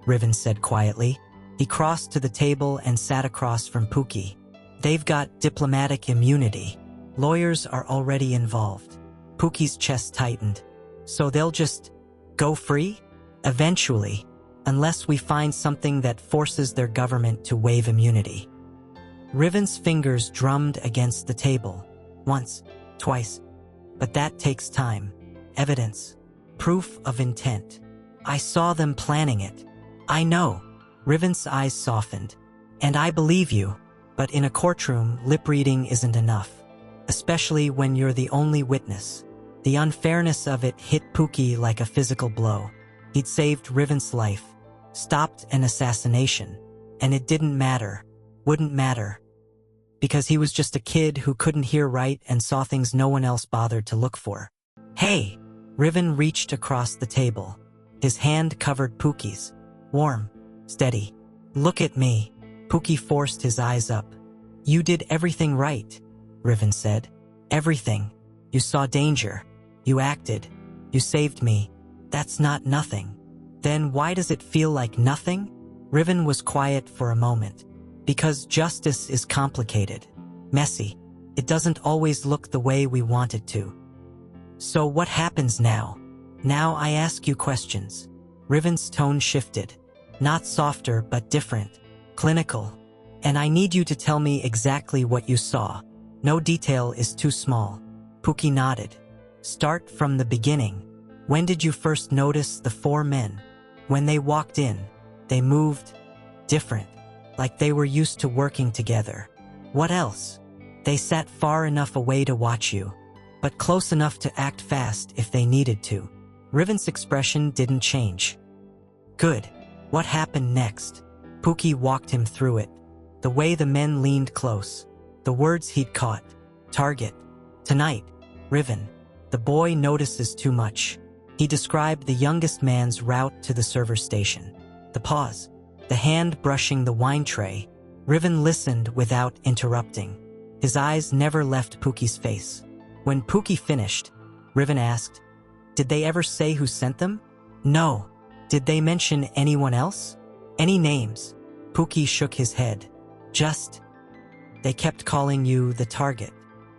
Riven said quietly. He crossed to the table and sat across from Pookie. They've got diplomatic immunity. Lawyers are already involved. Pookie's chest tightened. So they'll just go free? Eventually, unless we find something that forces their government to waive immunity. Riven's fingers drummed against the table. Once, twice. But that takes time. Evidence. Proof of intent. I saw them planning it. I know. Riven's eyes softened. And I believe you. But in a courtroom, lip reading isn't enough. Especially when you're the only witness. The unfairness of it hit Pookie like a physical blow. He'd saved Riven's life. Stopped an assassination. And it didn't matter. Wouldn't matter. Because he was just a kid who couldn't hear right and saw things no one else bothered to look for. Hey! Riven reached across the table. His hand covered Pookie's. Warm. Steady. Look at me. Pookie forced his eyes up. You did everything right, Riven said. Everything. You saw danger. You acted. You saved me. That's not nothing. Then why does it feel like nothing? Riven was quiet for a moment. Because justice is complicated. Messy. It doesn't always look the way we want it to. So what happens now? Now I ask you questions. Riven's tone shifted. Not softer, but different. Clinical. And I need you to tell me exactly what you saw. No detail is too small. Pookie nodded. Start from the beginning. When did you first notice the 4 men? When they walked in, they moved different, like they were used to working together. What else? They sat far enough away to watch you, but close enough to act fast if they needed to. Riven's expression didn't change. Good. What happened next? Pookie walked him through it. The way the men leaned close. The words he'd caught. Target. Tonight. Riven. The boy notices too much. He described the youngest man's route to the server station. The pause. The hand brushing the wine tray. Riven listened without interrupting. His eyes never left Pookie's face. When Pookie finished, Riven asked, Did they ever say who sent them? No. Did they mention anyone else? Any names? Pookie shook his head. Just. They kept calling you the target.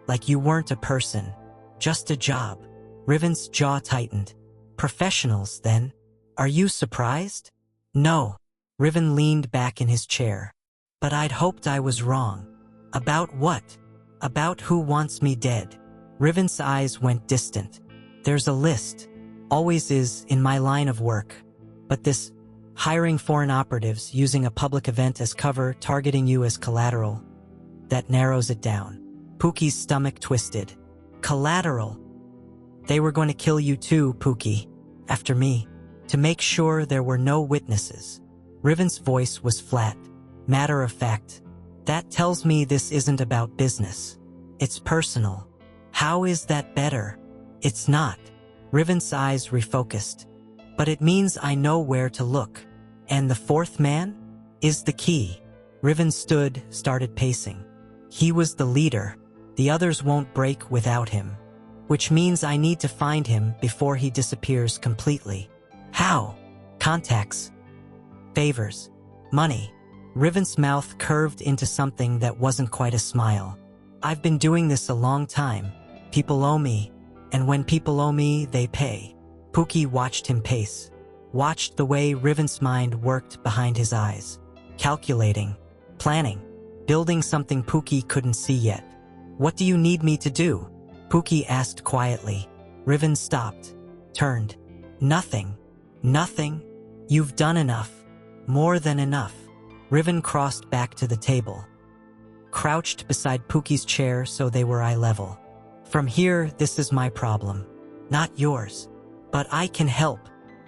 Like you weren't a person. Just a job. Riven's jaw tightened. Professionals, then? Are you surprised? No. Riven leaned back in his chair. But I'd hoped I was wrong. About what? About who wants me dead. Riven's eyes went distant. There's a list. Always is in my line of work. But this hiring foreign operatives, using a public event as cover, targeting you as collateral, that narrows it down. Pookie's stomach twisted. Collateral. They were going to kill you too, Pookie. After me. To make sure there were no witnesses. Riven's voice was flat. Matter of fact. That tells me this isn't about business. It's personal. How is that better? It's not. Riven's eyes refocused. But it means I know where to look. And the 4th man? Is the key. Riven stood, started pacing. He was the leader. The others won't break without him. Which means I need to find him before he disappears completely. How? Contacts. Favors. Money. Riven's mouth curved into something that wasn't quite a smile. I've been doing this a long time. People owe me. And when people owe me, they pay. Pookie watched him pace. Watched the way Riven's mind worked behind his eyes. Calculating. Planning. Building something Pookie couldn't see yet. What do you need me to do? Pookie asked quietly. Riven stopped. Turned. Nothing. Nothing. You've done enough. More than enough. Riven crossed back to the table. Crouched beside Pookie's chair so they were eye level. From here, this is my problem. Not yours. But I can help.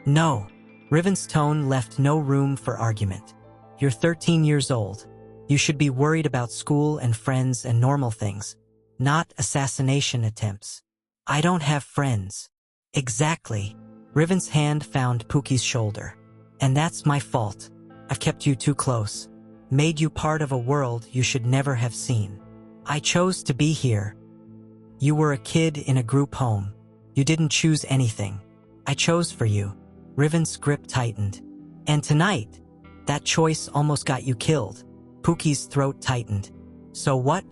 No. Riven's tone left no room for argument. You're 13 years old. You should be worried about school and friends and normal things. Not assassination attempts. I don't have friends. Exactly. Riven's hand found Pookie's shoulder. And that's my fault. I've kept you too close. Made you part of a world you should never have seen. I chose to be here. You were a kid in a group home. You didn't choose anything. I chose for you. Riven's grip tightened. And tonight, That choice almost got you killed. Pookie's throat tightened. So what?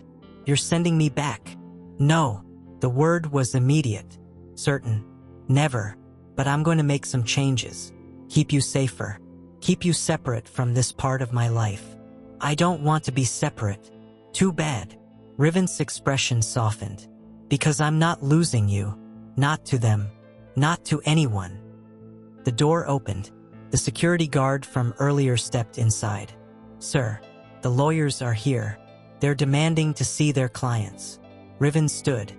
You're sending me back? No. The word was immediate. Certain. Never. But I'm going to make some changes. Keep you safer. Keep you separate from this part of my life. I don't want to be separate. Too bad. Riven's expression softened. Because I'm not losing you. Not to them. Not to anyone. The door opened. The security guard from earlier stepped inside. Sir, the lawyers are here. They're demanding to see their clients. Riven stood.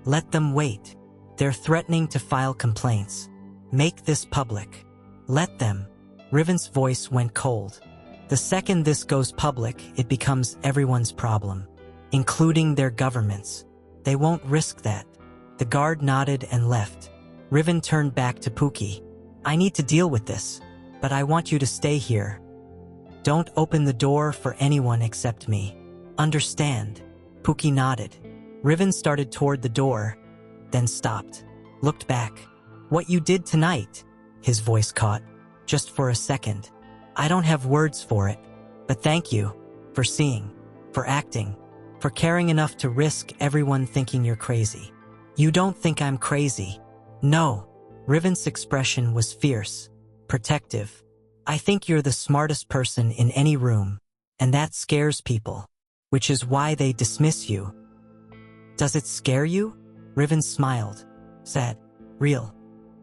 Let them wait. They're threatening to file complaints. Make this public. Let them. Riven's voice went cold. The second this goes public, it becomes everyone's problem, including their governments. They won't risk that. The guard nodded and left. Riven turned back to Pookie. I need to deal with this, but I want you to stay here. Don't open the door for anyone except me. Understand? Pookie nodded. Riven started toward the door, then stopped. Looked back. What you did tonight? His voice caught. Just for a second. I don't have words for it, but thank you for seeing, for acting, for caring enough to risk everyone thinking you're crazy. You don't think I'm crazy? No. Riven's expression was fierce, protective. I think you're the smartest person in any room, and that scares people, which is why they dismiss you. Does it scare you? Riven smiled, said, real.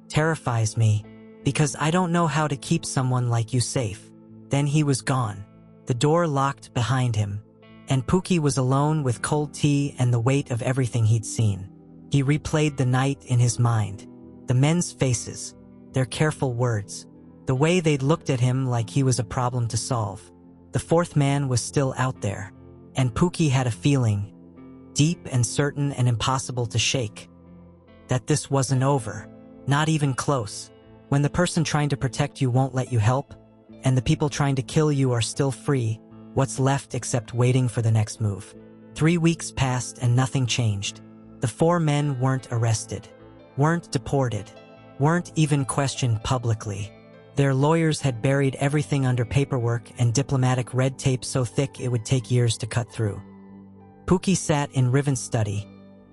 Terrifies me, because I don't know how to keep someone like you safe. Then he was gone. The door locked behind him, and Pookie was alone with cold tea and the weight of everything he'd seen. He replayed the night in his mind. The men's faces, their careful words, the way they'd looked at him like he was a problem to solve. The fourth man was still out there, and Pookie had a feeling, deep and certain and impossible to shake, that this wasn't over, not even close. When the person trying to protect you won't let you help, and the people trying to kill you are still free, what's left except waiting for the next move? 3 weeks passed and nothing changed. The 4 men weren't arrested, weren't deported, weren't even questioned publicly. Their lawyers had buried everything under paperwork and diplomatic red tape so thick it would take years to cut through. Pookie sat in Riven's study,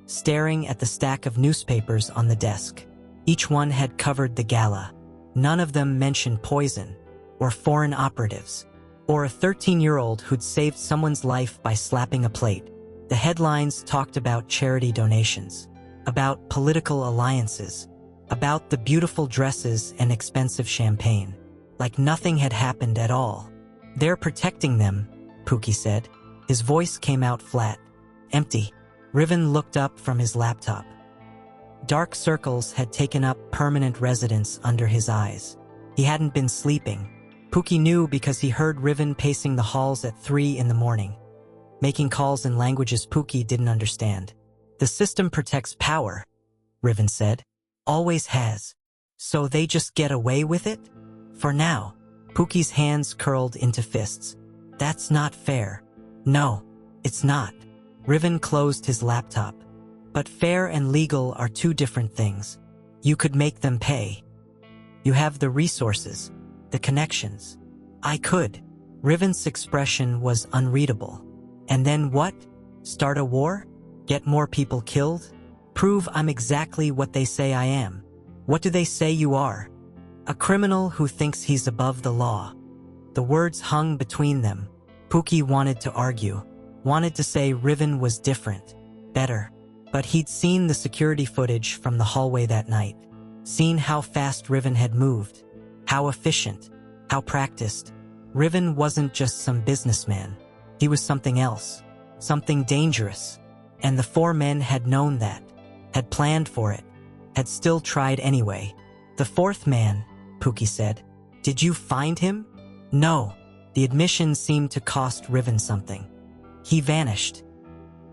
staring at the stack of newspapers on the desk. Each one had covered the Gala. None of them mentioned poison, or foreign operatives, or a 13-year-old who'd saved someone's life by slapping a plate. The headlines talked about charity donations, about political alliances, about the beautiful dresses and expensive champagne, like nothing had happened at all. They're protecting them, Pookie said. His voice came out flat, empty. Riven looked up from his laptop. Dark circles had taken up permanent residence under his eyes. He hadn't been sleeping. Pookie knew because he heard Riven pacing the halls at 3 in the morning, making calls in languages Pookie didn't understand. The system protects power, Riven said. Always has. So they just get away with it? For now. Pookie's hands curled into fists. That's not fair. No, it's not. Riven closed his laptop. But fair and legal are 2 different things. You could make them pay. You have the resources, the connections. I could. Riven's expression was unreadable. And then what? Start a war? Get more people killed? Prove I'm exactly what they say I am. What do they say you are? A criminal who thinks he's above the law. The words hung between them. Pookie wanted to argue, wanted to say Riven was different, better. But he'd seen the security footage from the hallway that night, seen how fast Riven had moved, how efficient, how practiced. Riven wasn't just some businessman. He was something else, something dangerous. And the 4 men had known that, had planned for it, had still tried anyway. The 4th man, Pookie said. Did you find him? No. The admission seemed to cost Riven something. He vanished.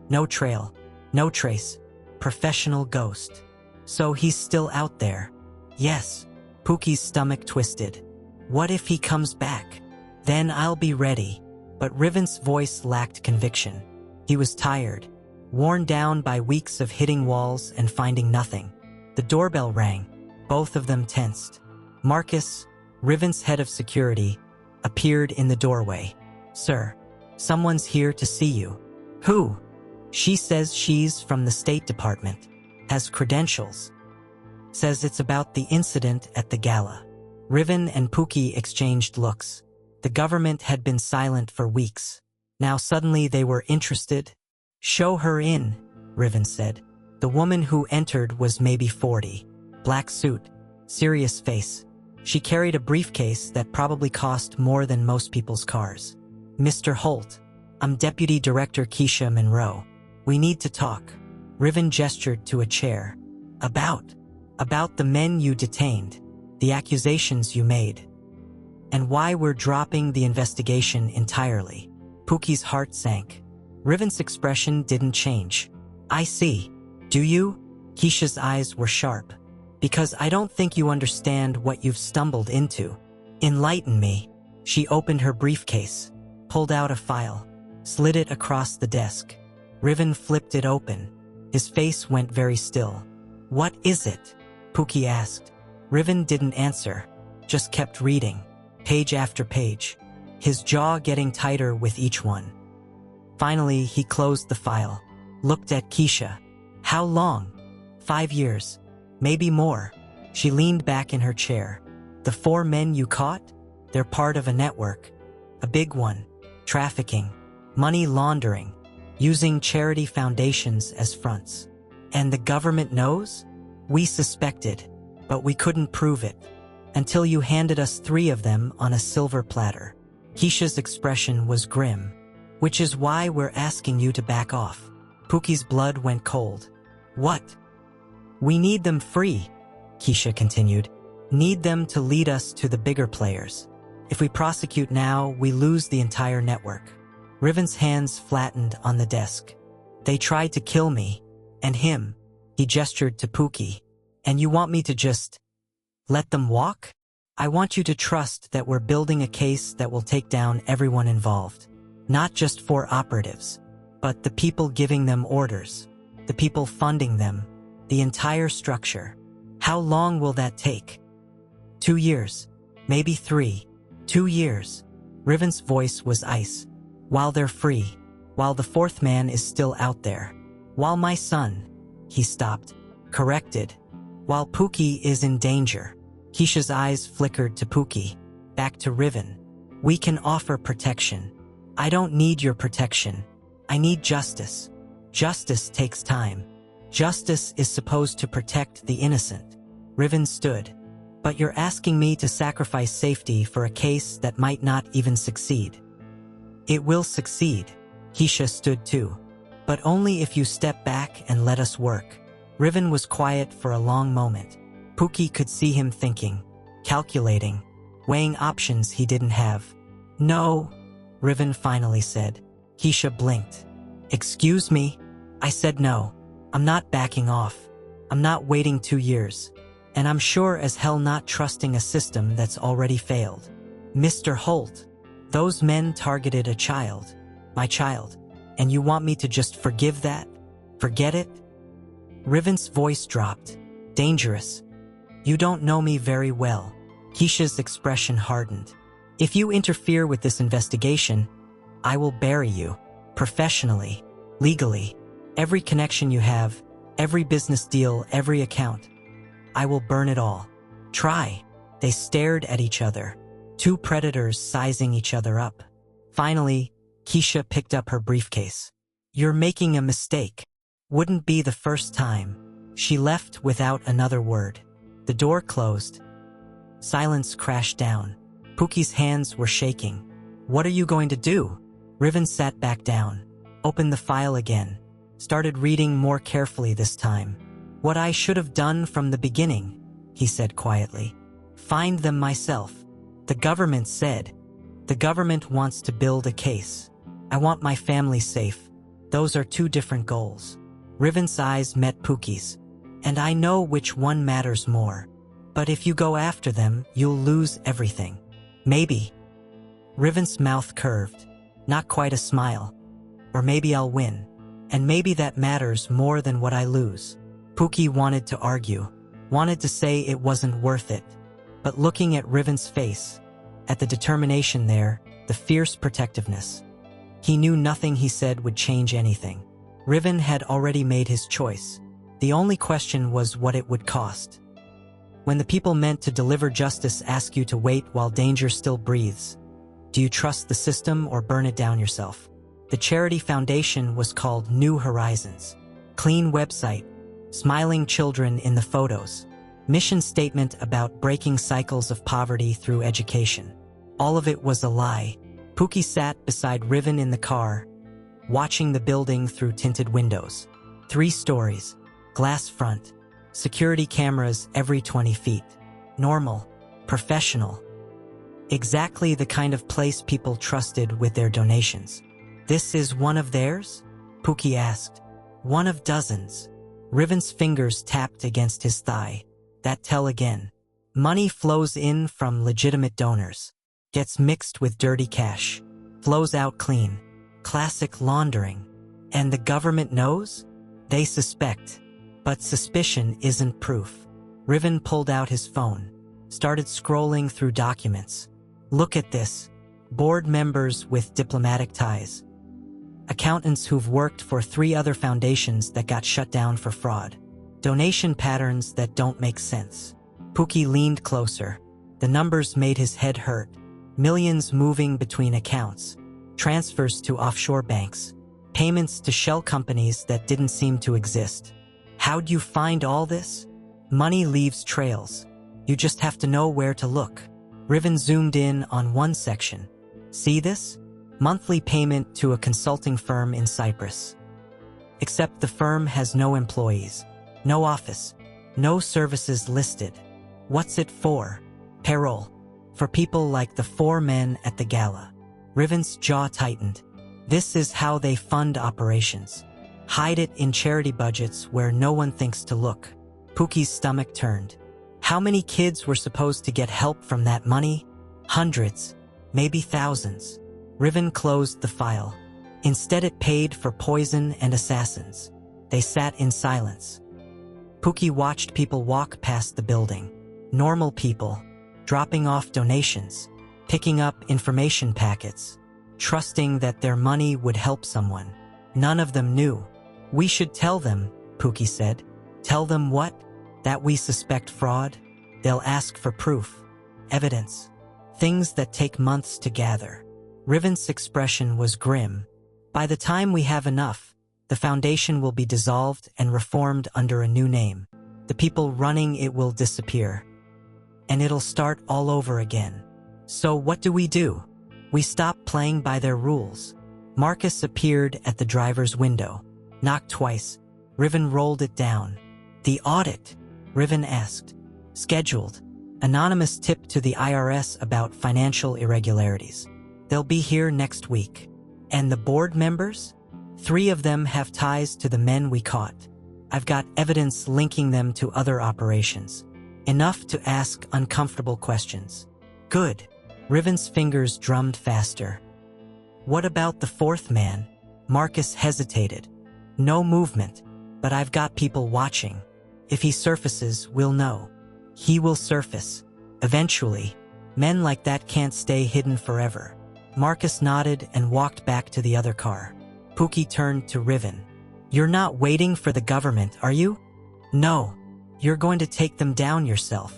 No trail. No trace. Professional ghost. So he's still out there. Yes. Pookie's stomach twisted. What if he comes back? Then I'll be ready. But Riven's voice lacked conviction. He was tired, worn down by weeks of hitting walls and finding nothing. The doorbell rang. Both of them tensed. Marcus, Riven's head of security, appeared in the doorway. "Sir, someone's here to see you." "Who?" "She says she's from the State Department. Has credentials. Says it's about the incident at the gala." Riven and Pookie exchanged looks. The government had been silent for weeks. Now suddenly they were interested. "Show her in," Riven said. The woman who entered was maybe 40. Black suit, serious face. She carried a briefcase that probably cost more than most people's cars. "Mr. Holt, I'm Deputy Director Keisha Monroe. We need to talk." Riven gestured to a chair. About the men you detained, the accusations you made, and why we're dropping the investigation entirely." Pookie's heart sank. Riven's expression didn't change. "I see. Do you?" Keisha's eyes were sharp. "Because I don't think you understand what you've stumbled into. Enlighten me." She opened her briefcase, pulled out a file, slid it across the desk. Riven flipped it open. His face went very still. "What is it?" Pookie asked. Riven didn't answer, just kept reading, page after page, his jaw getting tighter with each one. Finally, he closed the file, looked at Keisha. "How long?" "5 years. Maybe more." She leaned back in her chair. "The 4 men you caught? They're part of a network. A big one. Trafficking. Money laundering. Using charity foundations as fronts. And the government knows? We suspected, but we couldn't prove it. Until you handed us 3 of them on a silver platter." Keisha's expression was grim. "Which is why we're asking you to back off." Pookie's blood went cold. "What?" "We need them free," Keisha continued. "Need them to lead us to the bigger players. If we prosecute now, we lose the entire network." Riven's hands flattened on the desk. "They tried to kill me. And him." He gestured to Pookie. "And you want me to just let them walk? I want you to trust that we're building a case that will take down everyone involved. Not just 4 operatives, but the people giving them orders, the people funding them, the entire structure. How long will that take?" 2 years. Maybe 3. 2 years. Riven's voice was ice. "While they're free. While the 4th man is still out there. While my son," he stopped, corrected, "while Pookie is in danger." Keisha's eyes flickered to Pookie, back to Riven. "We can offer protection. I don't need your protection. I need justice. Justice takes time. Justice is supposed to protect the innocent." Riven stood. "But you're asking me to sacrifice safety for a case that might not even succeed." "It will succeed." Keisha stood too. "But only if you step back and let us work." Riven was quiet for a long moment. Pookie could see him thinking, calculating, weighing options he didn't have. "No," Riven finally said. Keisha blinked. "Excuse me?" "I said no. I'm not backing off. I'm not waiting 2 years. And I'm sure as hell not trusting a system that's already failed." "Mr. Holt, those men targeted a child. My child. And you want me to just forgive that? Forget it?" Riven's voice dropped. "Dangerous. You don't know me very well." Keisha's expression hardened. "If you interfere with this investigation, I will bury you. Professionally. Legally. Every connection you have. Every business deal. Every account. I will burn it all." "Try." They stared at each other. 2 predators sizing each other up. Finally, Keisha picked up her briefcase. "You're making a mistake. Wouldn't be the first time." She left without another word. The door closed. Silence crashed down. Pookie's hands were shaking. "What are you going to do?" Riven sat back down, opened the file again, started reading more carefully this time. "What I should have done from the beginning," he said quietly. "Find them myself. The government said. The government wants to build a case. I want my family safe. Those are 2 different goals." Riven's eyes met Pookie's. "And I know which one matters more. But if you go after them, you'll lose everything." "Maybe." Riven's mouth curved. Not quite a smile. "Or maybe I'll win. And maybe that matters more than what I lose." Pookie wanted to argue, wanted to say it wasn't worth it. But looking at Riven's face, At the determination there, the fierce protectiveness. He knew nothing he said would change anything. Riven had already made his choice. The only question was what it would cost. When the people meant to deliver justice ask you to wait while danger still breathes, do you trust the system or burn it down yourself? The charity foundation was called New Horizons. Clean website, smiling children in the photos, mission statement about breaking cycles of poverty through education. All of it was a lie. Pookie sat beside Riven in the car, watching the building through tinted windows. 3 stories, glass front, security cameras every 20 feet. Normal, professional. Exactly the kind of place people trusted with their donations. This is one of theirs? Pookie asked. One of dozens. Riven's fingers tapped against his thigh. That tell again. Money flows in from legitimate donors. Gets mixed with dirty cash. Flows out clean. Classic laundering. And the government knows? They suspect. But suspicion isn't proof. Riven pulled out his phone. Started scrolling through documents. Look at this. Board members with diplomatic ties. Accountants who've worked for 3 other foundations that got shut down for fraud. Donation patterns that don't make sense. Pookie leaned closer. The numbers made his head hurt. Millions moving between accounts. Transfers to offshore banks. Payments to shell companies that didn't seem to exist. How'd you find all this? Money leaves trails. You just have to know where to look. Riven zoomed in on one section. See this? Monthly payment to a consulting firm in Cyprus. Except the firm has no employees, no office, no services listed. What's it for? Payroll. For people like the 4 men at the Gala. Riven's jaw tightened. This is how they fund operations. Hide it in charity budgets where no one thinks to look. Pookie's stomach turned. How many kids were supposed to get help from that money? Hundreds, maybe thousands. Riven closed the file. Instead it paid for poison and assassins. They sat in silence. Pookie watched people walk past the building. Normal people, dropping off donations, picking up information packets, trusting that their money would help someone. None of them knew. We should tell them, Pookie said. Tell them what? That we suspect fraud? They'll ask for proof, evidence, things that take months to gather. Riven's expression was grim. By the time we have enough, the foundation will be dissolved and reformed under a new name. The people running it will disappear. And it'll start all over again. So what do? We stop playing by their rules. Marcus appeared at the driver's window. Knocked twice. Riven rolled it down. The audit? Riven asked. Scheduled. Anonymous tip to the IRS about financial irregularities. They'll be here next week. And the board members? 3 of them have ties to the men we caught. I've got evidence linking them to other operations. Enough to ask uncomfortable questions. Good. Riven's fingers drummed faster. What about the 4th man? Marcus hesitated. No movement, but I've got people watching. If he surfaces, we'll know. He will surface. Eventually. Men like that can't stay hidden forever. Marcus nodded and walked back to the other car. Pookie turned to Riven. You're not waiting for the government, are you? No. You're going to take them down yourself.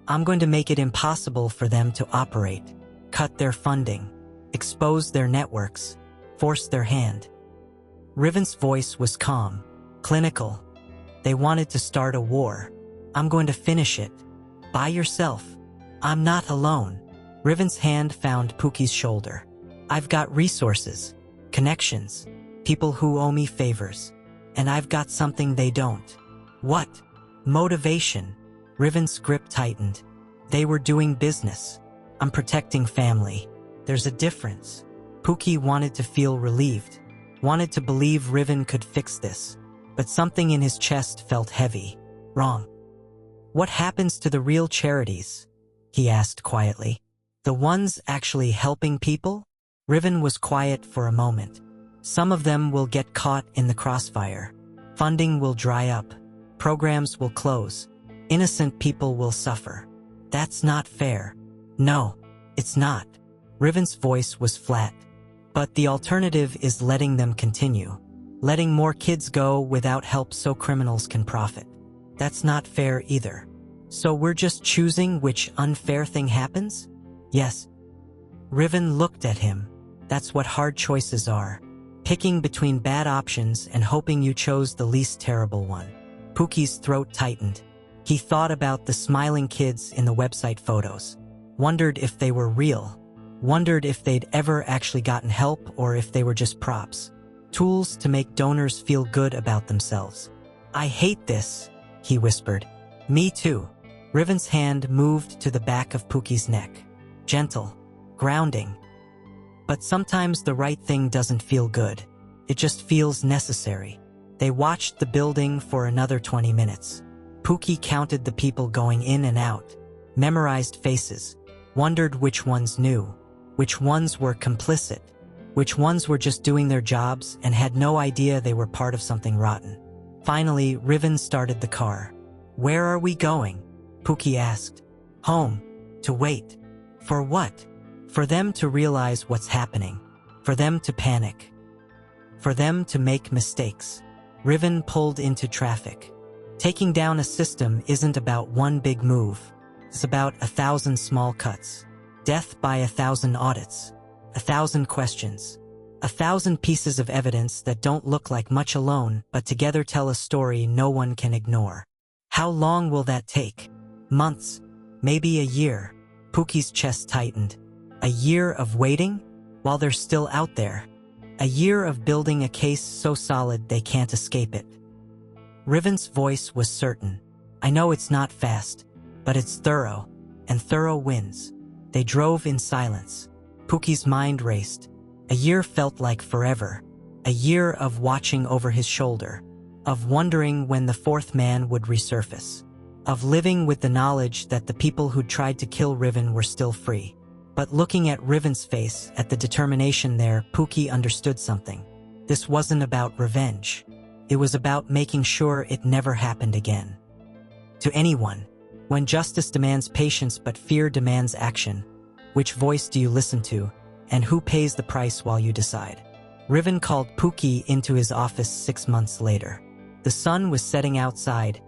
I'm going to make it impossible for them to operate. Cut their funding. Expose their networks. Force their hand. Riven's voice was calm. Clinical. They wanted to start a war. I'm going to finish it. By yourself. I'm not alone. Riven's hand found Pookie's shoulder. I've got resources, connections, people who owe me favors. And I've got something they don't. What? Motivation. Riven's grip tightened. They were doing business. I'm protecting family. There's a difference. Pookie wanted to feel relieved. Wanted to believe Riven could fix this. But something in his chest felt heavy. Wrong. What happens to the real charities? He asked quietly. The ones actually helping people? Riven was quiet for a moment. Some of them will get caught in the crossfire. Funding will dry up. Programs will close. Innocent people will suffer. That's not fair. No, It's not. Riven's voice was flat. But the alternative is letting them continue. Letting more kids go without help so criminals can profit. That's not fair either. So we're just choosing which unfair thing happens? Yes. Riven looked at him. That's what hard choices are. Picking between bad options and hoping you chose the least terrible one. Pookie's throat tightened. He thought about the smiling kids in the website photos. Wondered if they were real. Wondered if they'd ever actually gotten help or if they were just props. Tools to make donors feel good about themselves. I hate this, he whispered. Me too. Riven's hand moved to the back of Pookie's neck. Gentle. Grounding. But sometimes the right thing doesn't feel good. It just feels necessary. They watched the building for another 20 minutes. Pookie counted the people going in and out, memorized faces, wondered which ones knew, which ones were complicit, which ones were just doing their jobs and had no idea they were part of something rotten. Finally, Riven started the car. Where are we going? Pookie asked. Home. To wait. For what? For them to realize what's happening. For them to panic. For them to make mistakes. Riven pulled into traffic. Taking down a system isn't about one big move. It's about 1,000 small cuts. Death by 1,000 audits. 1,000 questions. 1,000 pieces of evidence that don't look like much alone, but together tell a story no one can ignore. How long will that take? Months. Maybe a year. Pookie's chest tightened. A year of waiting? While they're still out there. A year of building a case so solid they can't escape it. Riven's voice was certain. I know it's not fast, but it's thorough, and thorough wins. They drove in silence. Pookie's mind raced. A year felt like forever. A year of watching over his shoulder. Of wondering when the fourth man would resurface. Of living with the knowledge that the people who'd tried to kill Riven were still free. But looking at Riven's face, at the determination there, Pookie understood something. This wasn't about revenge. It was about making sure it never happened again. To anyone, when justice demands patience but fear demands action, which voice do you listen to, and who pays the price while you decide? Riven called Pookie into his office 6 months later. The sun was setting outside,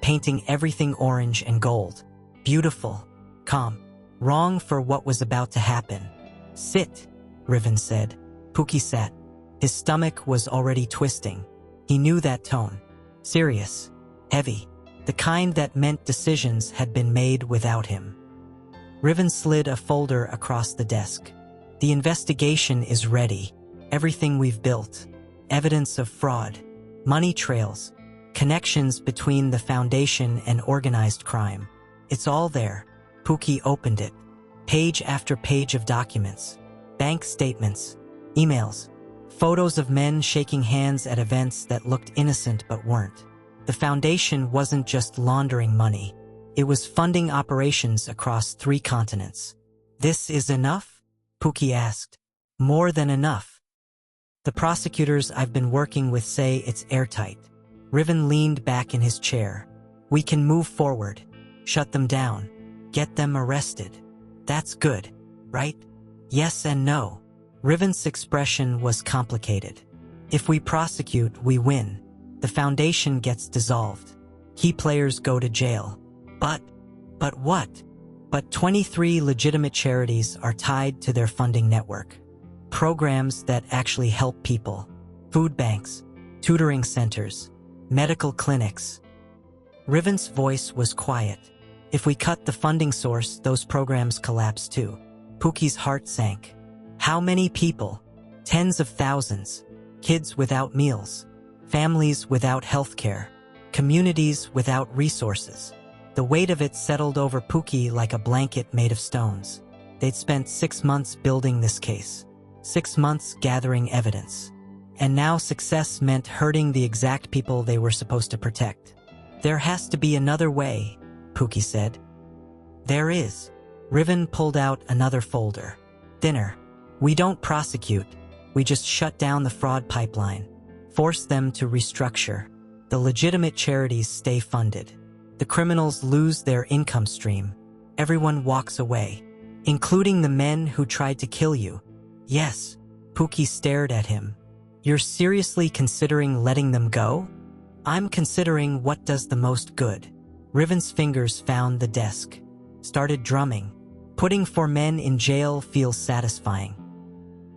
painting everything orange and gold. Beautiful. Calm. Wrong for what was about to happen. Sit, Riven said. Pookie sat. His stomach was already twisting. He knew that tone. Serious. Heavy. The kind that meant decisions had been made without him. Riven slid a folder across the desk. The investigation is ready. Everything we've built. Evidence of fraud. Money trails. Connections between the foundation and organized crime. It's all there. Pookie opened it. Page after page of documents. Bank statements. Emails. Photos of men shaking hands at events that looked innocent but weren't. The foundation wasn't just laundering money. It was funding operations across 3 continents. This is enough? Pookie asked. More than enough. The prosecutors I've been working with say it's airtight. Riven leaned back in his chair. We can move forward. Shut them down. Get them arrested. That's good, right? Yes and no. Riven's expression was complicated. If we prosecute, we win. The foundation gets dissolved. Key players go to jail. But what? But 23 legitimate charities are tied to their funding network. Programs that actually help people. Food banks, tutoring centers, medical clinics. Riven's voice was quiet. If we cut the funding source, those programs collapse too. Pookie's heart sank. How many people? Tens of thousands. Kids without meals. Families without health care. Communities without resources. The weight of it settled over Pookie like a blanket made of stones. They'd spent 6 months building this case. 6 months gathering evidence. And now success meant hurting the exact people they were supposed to protect. There has to be another way, Pookie said. There is. Riven pulled out another folder. Dinner. We don't prosecute. We just shut down the fraud pipeline. Force them to restructure. The legitimate charities stay funded. The criminals lose their income stream. Everyone walks away. Including the men who tried to kill you? Yes. Pookie stared at him. You're seriously considering letting them go? I'm considering what does the most good. Riven's fingers found the desk, started drumming. Putting 4 men in jail feels satisfying.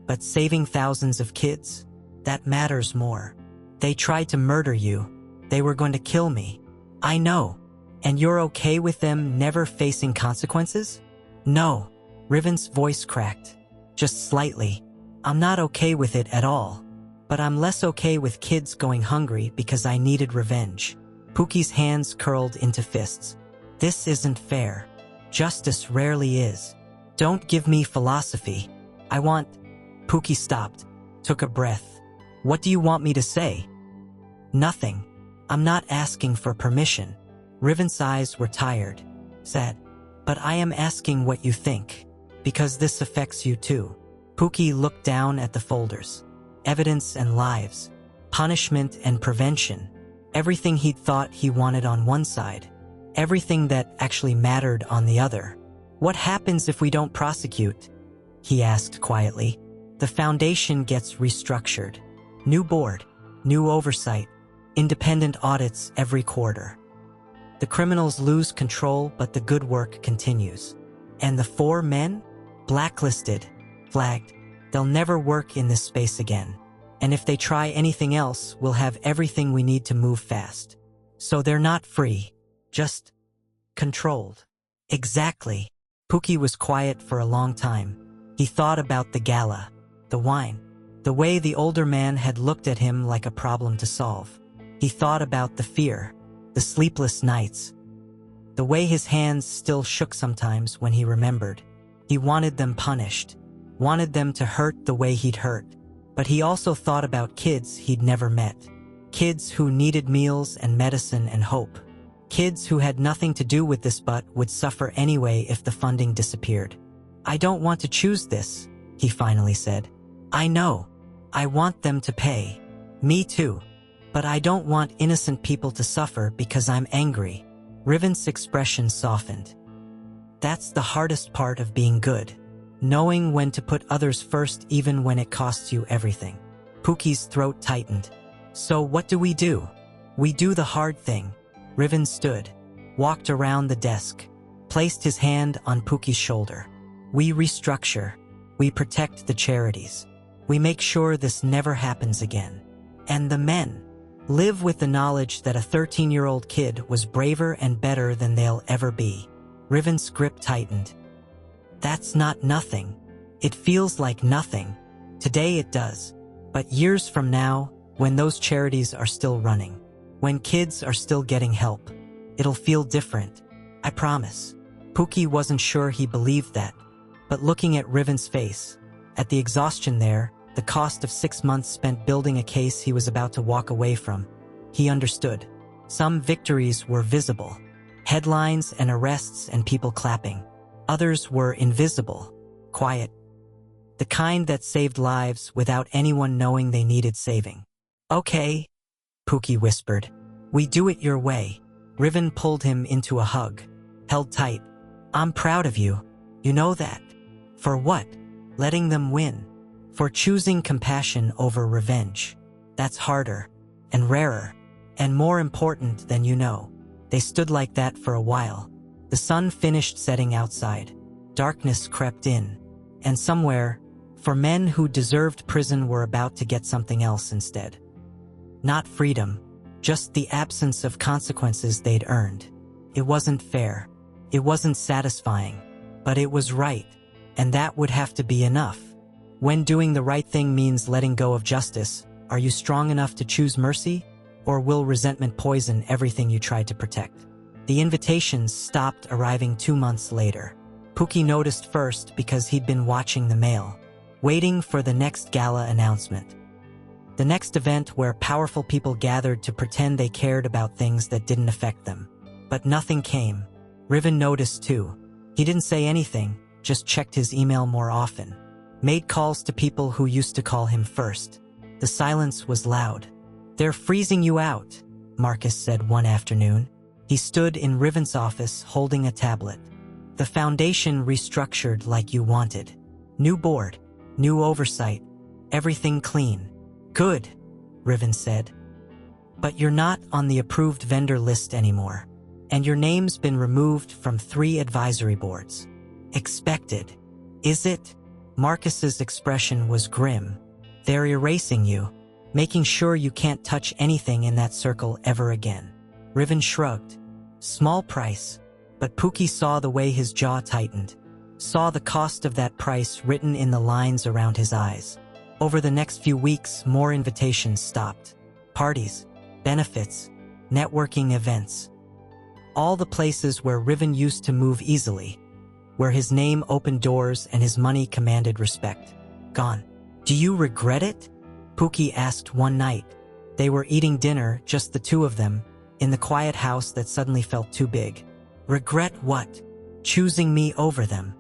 But saving thousands of kids? That matters more. They tried to murder you. They were going to kill me. I know. And you're okay with them never facing consequences? No. Riven's voice cracked. Just slightly. I'm not okay with it at all. But I'm less okay with kids going hungry because I needed revenge. Pookie's hands curled into fists. This isn't fair. Justice rarely is. Don't give me philosophy. I want... Pookie stopped, took a breath. What do you want me to say? Nothing. I'm not asking for permission. Riven's eyes were tired. Said, but I am asking what you think. Because this affects you too. Pookie looked down at the folders. Evidence and lives. Punishment and prevention. Everything he'd thought he wanted on one side. Everything that actually mattered on the other. What happens if we don't prosecute? He asked quietly. The foundation gets restructured. New board, new oversight, independent audits every quarter. The criminals lose control, but the good work continues. And the 4 men? Blacklisted, flagged. They'll never work in this space again. And if they try anything else, we'll have everything we need to move fast. So they're not free, just controlled. Exactly. Pookie was quiet for a long time. He thought about the gala, the wine, the way the older man had looked at him like a problem to solve. He thought about the fear, the sleepless nights, the way his hands still shook sometimes when he remembered. He wanted them punished, wanted them to hurt the way he'd hurt. But he also thought about kids he'd never met. Kids who needed meals and medicine and hope. Kids who had nothing to do with this but would suffer anyway if the funding disappeared. I don't want to choose this, he finally said. I know. I want them to pay. Me too. But I don't want innocent people to suffer because I'm angry. Riven's expression softened. That's the hardest part of being good. Knowing when to put others first even when it costs you everything. Pookie's throat tightened. So what do? We do the hard thing. Riven stood, walked around the desk, placed his hand on Pookie's shoulder. We restructure. We protect the charities. We make sure this never happens again. And the men live with the knowledge that a 13-year-old kid was braver and better than they'll ever be. Riven's grip tightened. That's not nothing. It feels like nothing. Today it does. But years from now, when those charities are still running, when kids are still getting help, it'll feel different. I promise. Pookie wasn't sure he believed that. But looking at Riven's face, at the exhaustion there, the cost of 6 months spent building a case he was about to walk away from, he understood. Some victories were visible. Headlines and arrests and people clapping. Others were invisible, quiet. The kind that saved lives without anyone knowing they needed saving. Okay, Pookie whispered. We do it your way. Riven pulled him into a hug, held tight. I'm proud of you. You know that. For what? Letting them win. For choosing compassion over revenge. That's harder, and rarer, and more important than you know. They stood like that for a while. The sun finished setting outside. Darkness crept in. And somewhere, for men who deserved prison were about to get something else instead. Not freedom, just the absence of consequences they'd earned. It wasn't fair. It wasn't satisfying. But it was right. And that would have to be enough. When doing the right thing means letting go of justice, are you strong enough to choose mercy? Or will resentment poison everything you tried to protect? The invitations stopped arriving 2 months later. Pookie noticed first because he'd been watching the mail, waiting for the next gala announcement. The next event where powerful people gathered to pretend they cared about things that didn't affect them. But nothing came. Riven noticed too. He didn't say anything, just checked his email more often. Made calls to people who used to call him first. The silence was loud. They're freezing you out, Marcus said one afternoon. He stood in Riven's office holding a tablet. The foundation restructured like you wanted. New board, new oversight, everything clean. Good, Riven said. But you're not on the approved vendor list anymore, and your name's been removed from 3 advisory boards. Expected. Is it? Marcus's expression was grim. They're erasing you, making sure you can't touch anything in that circle ever again. Riven shrugged. Small price, but Pookie saw the way his jaw tightened, saw the cost of that price written in the lines around his eyes. Over the next few weeks, more invitations stopped. Parties, benefits, networking events. All the places where Riven used to move easily, where his name opened doors and his money commanded respect. Gone. Do you regret it? Pookie asked one night. They were eating dinner, just the 2 of them, in the quiet house that suddenly felt too big. Regret what? Choosing me over them.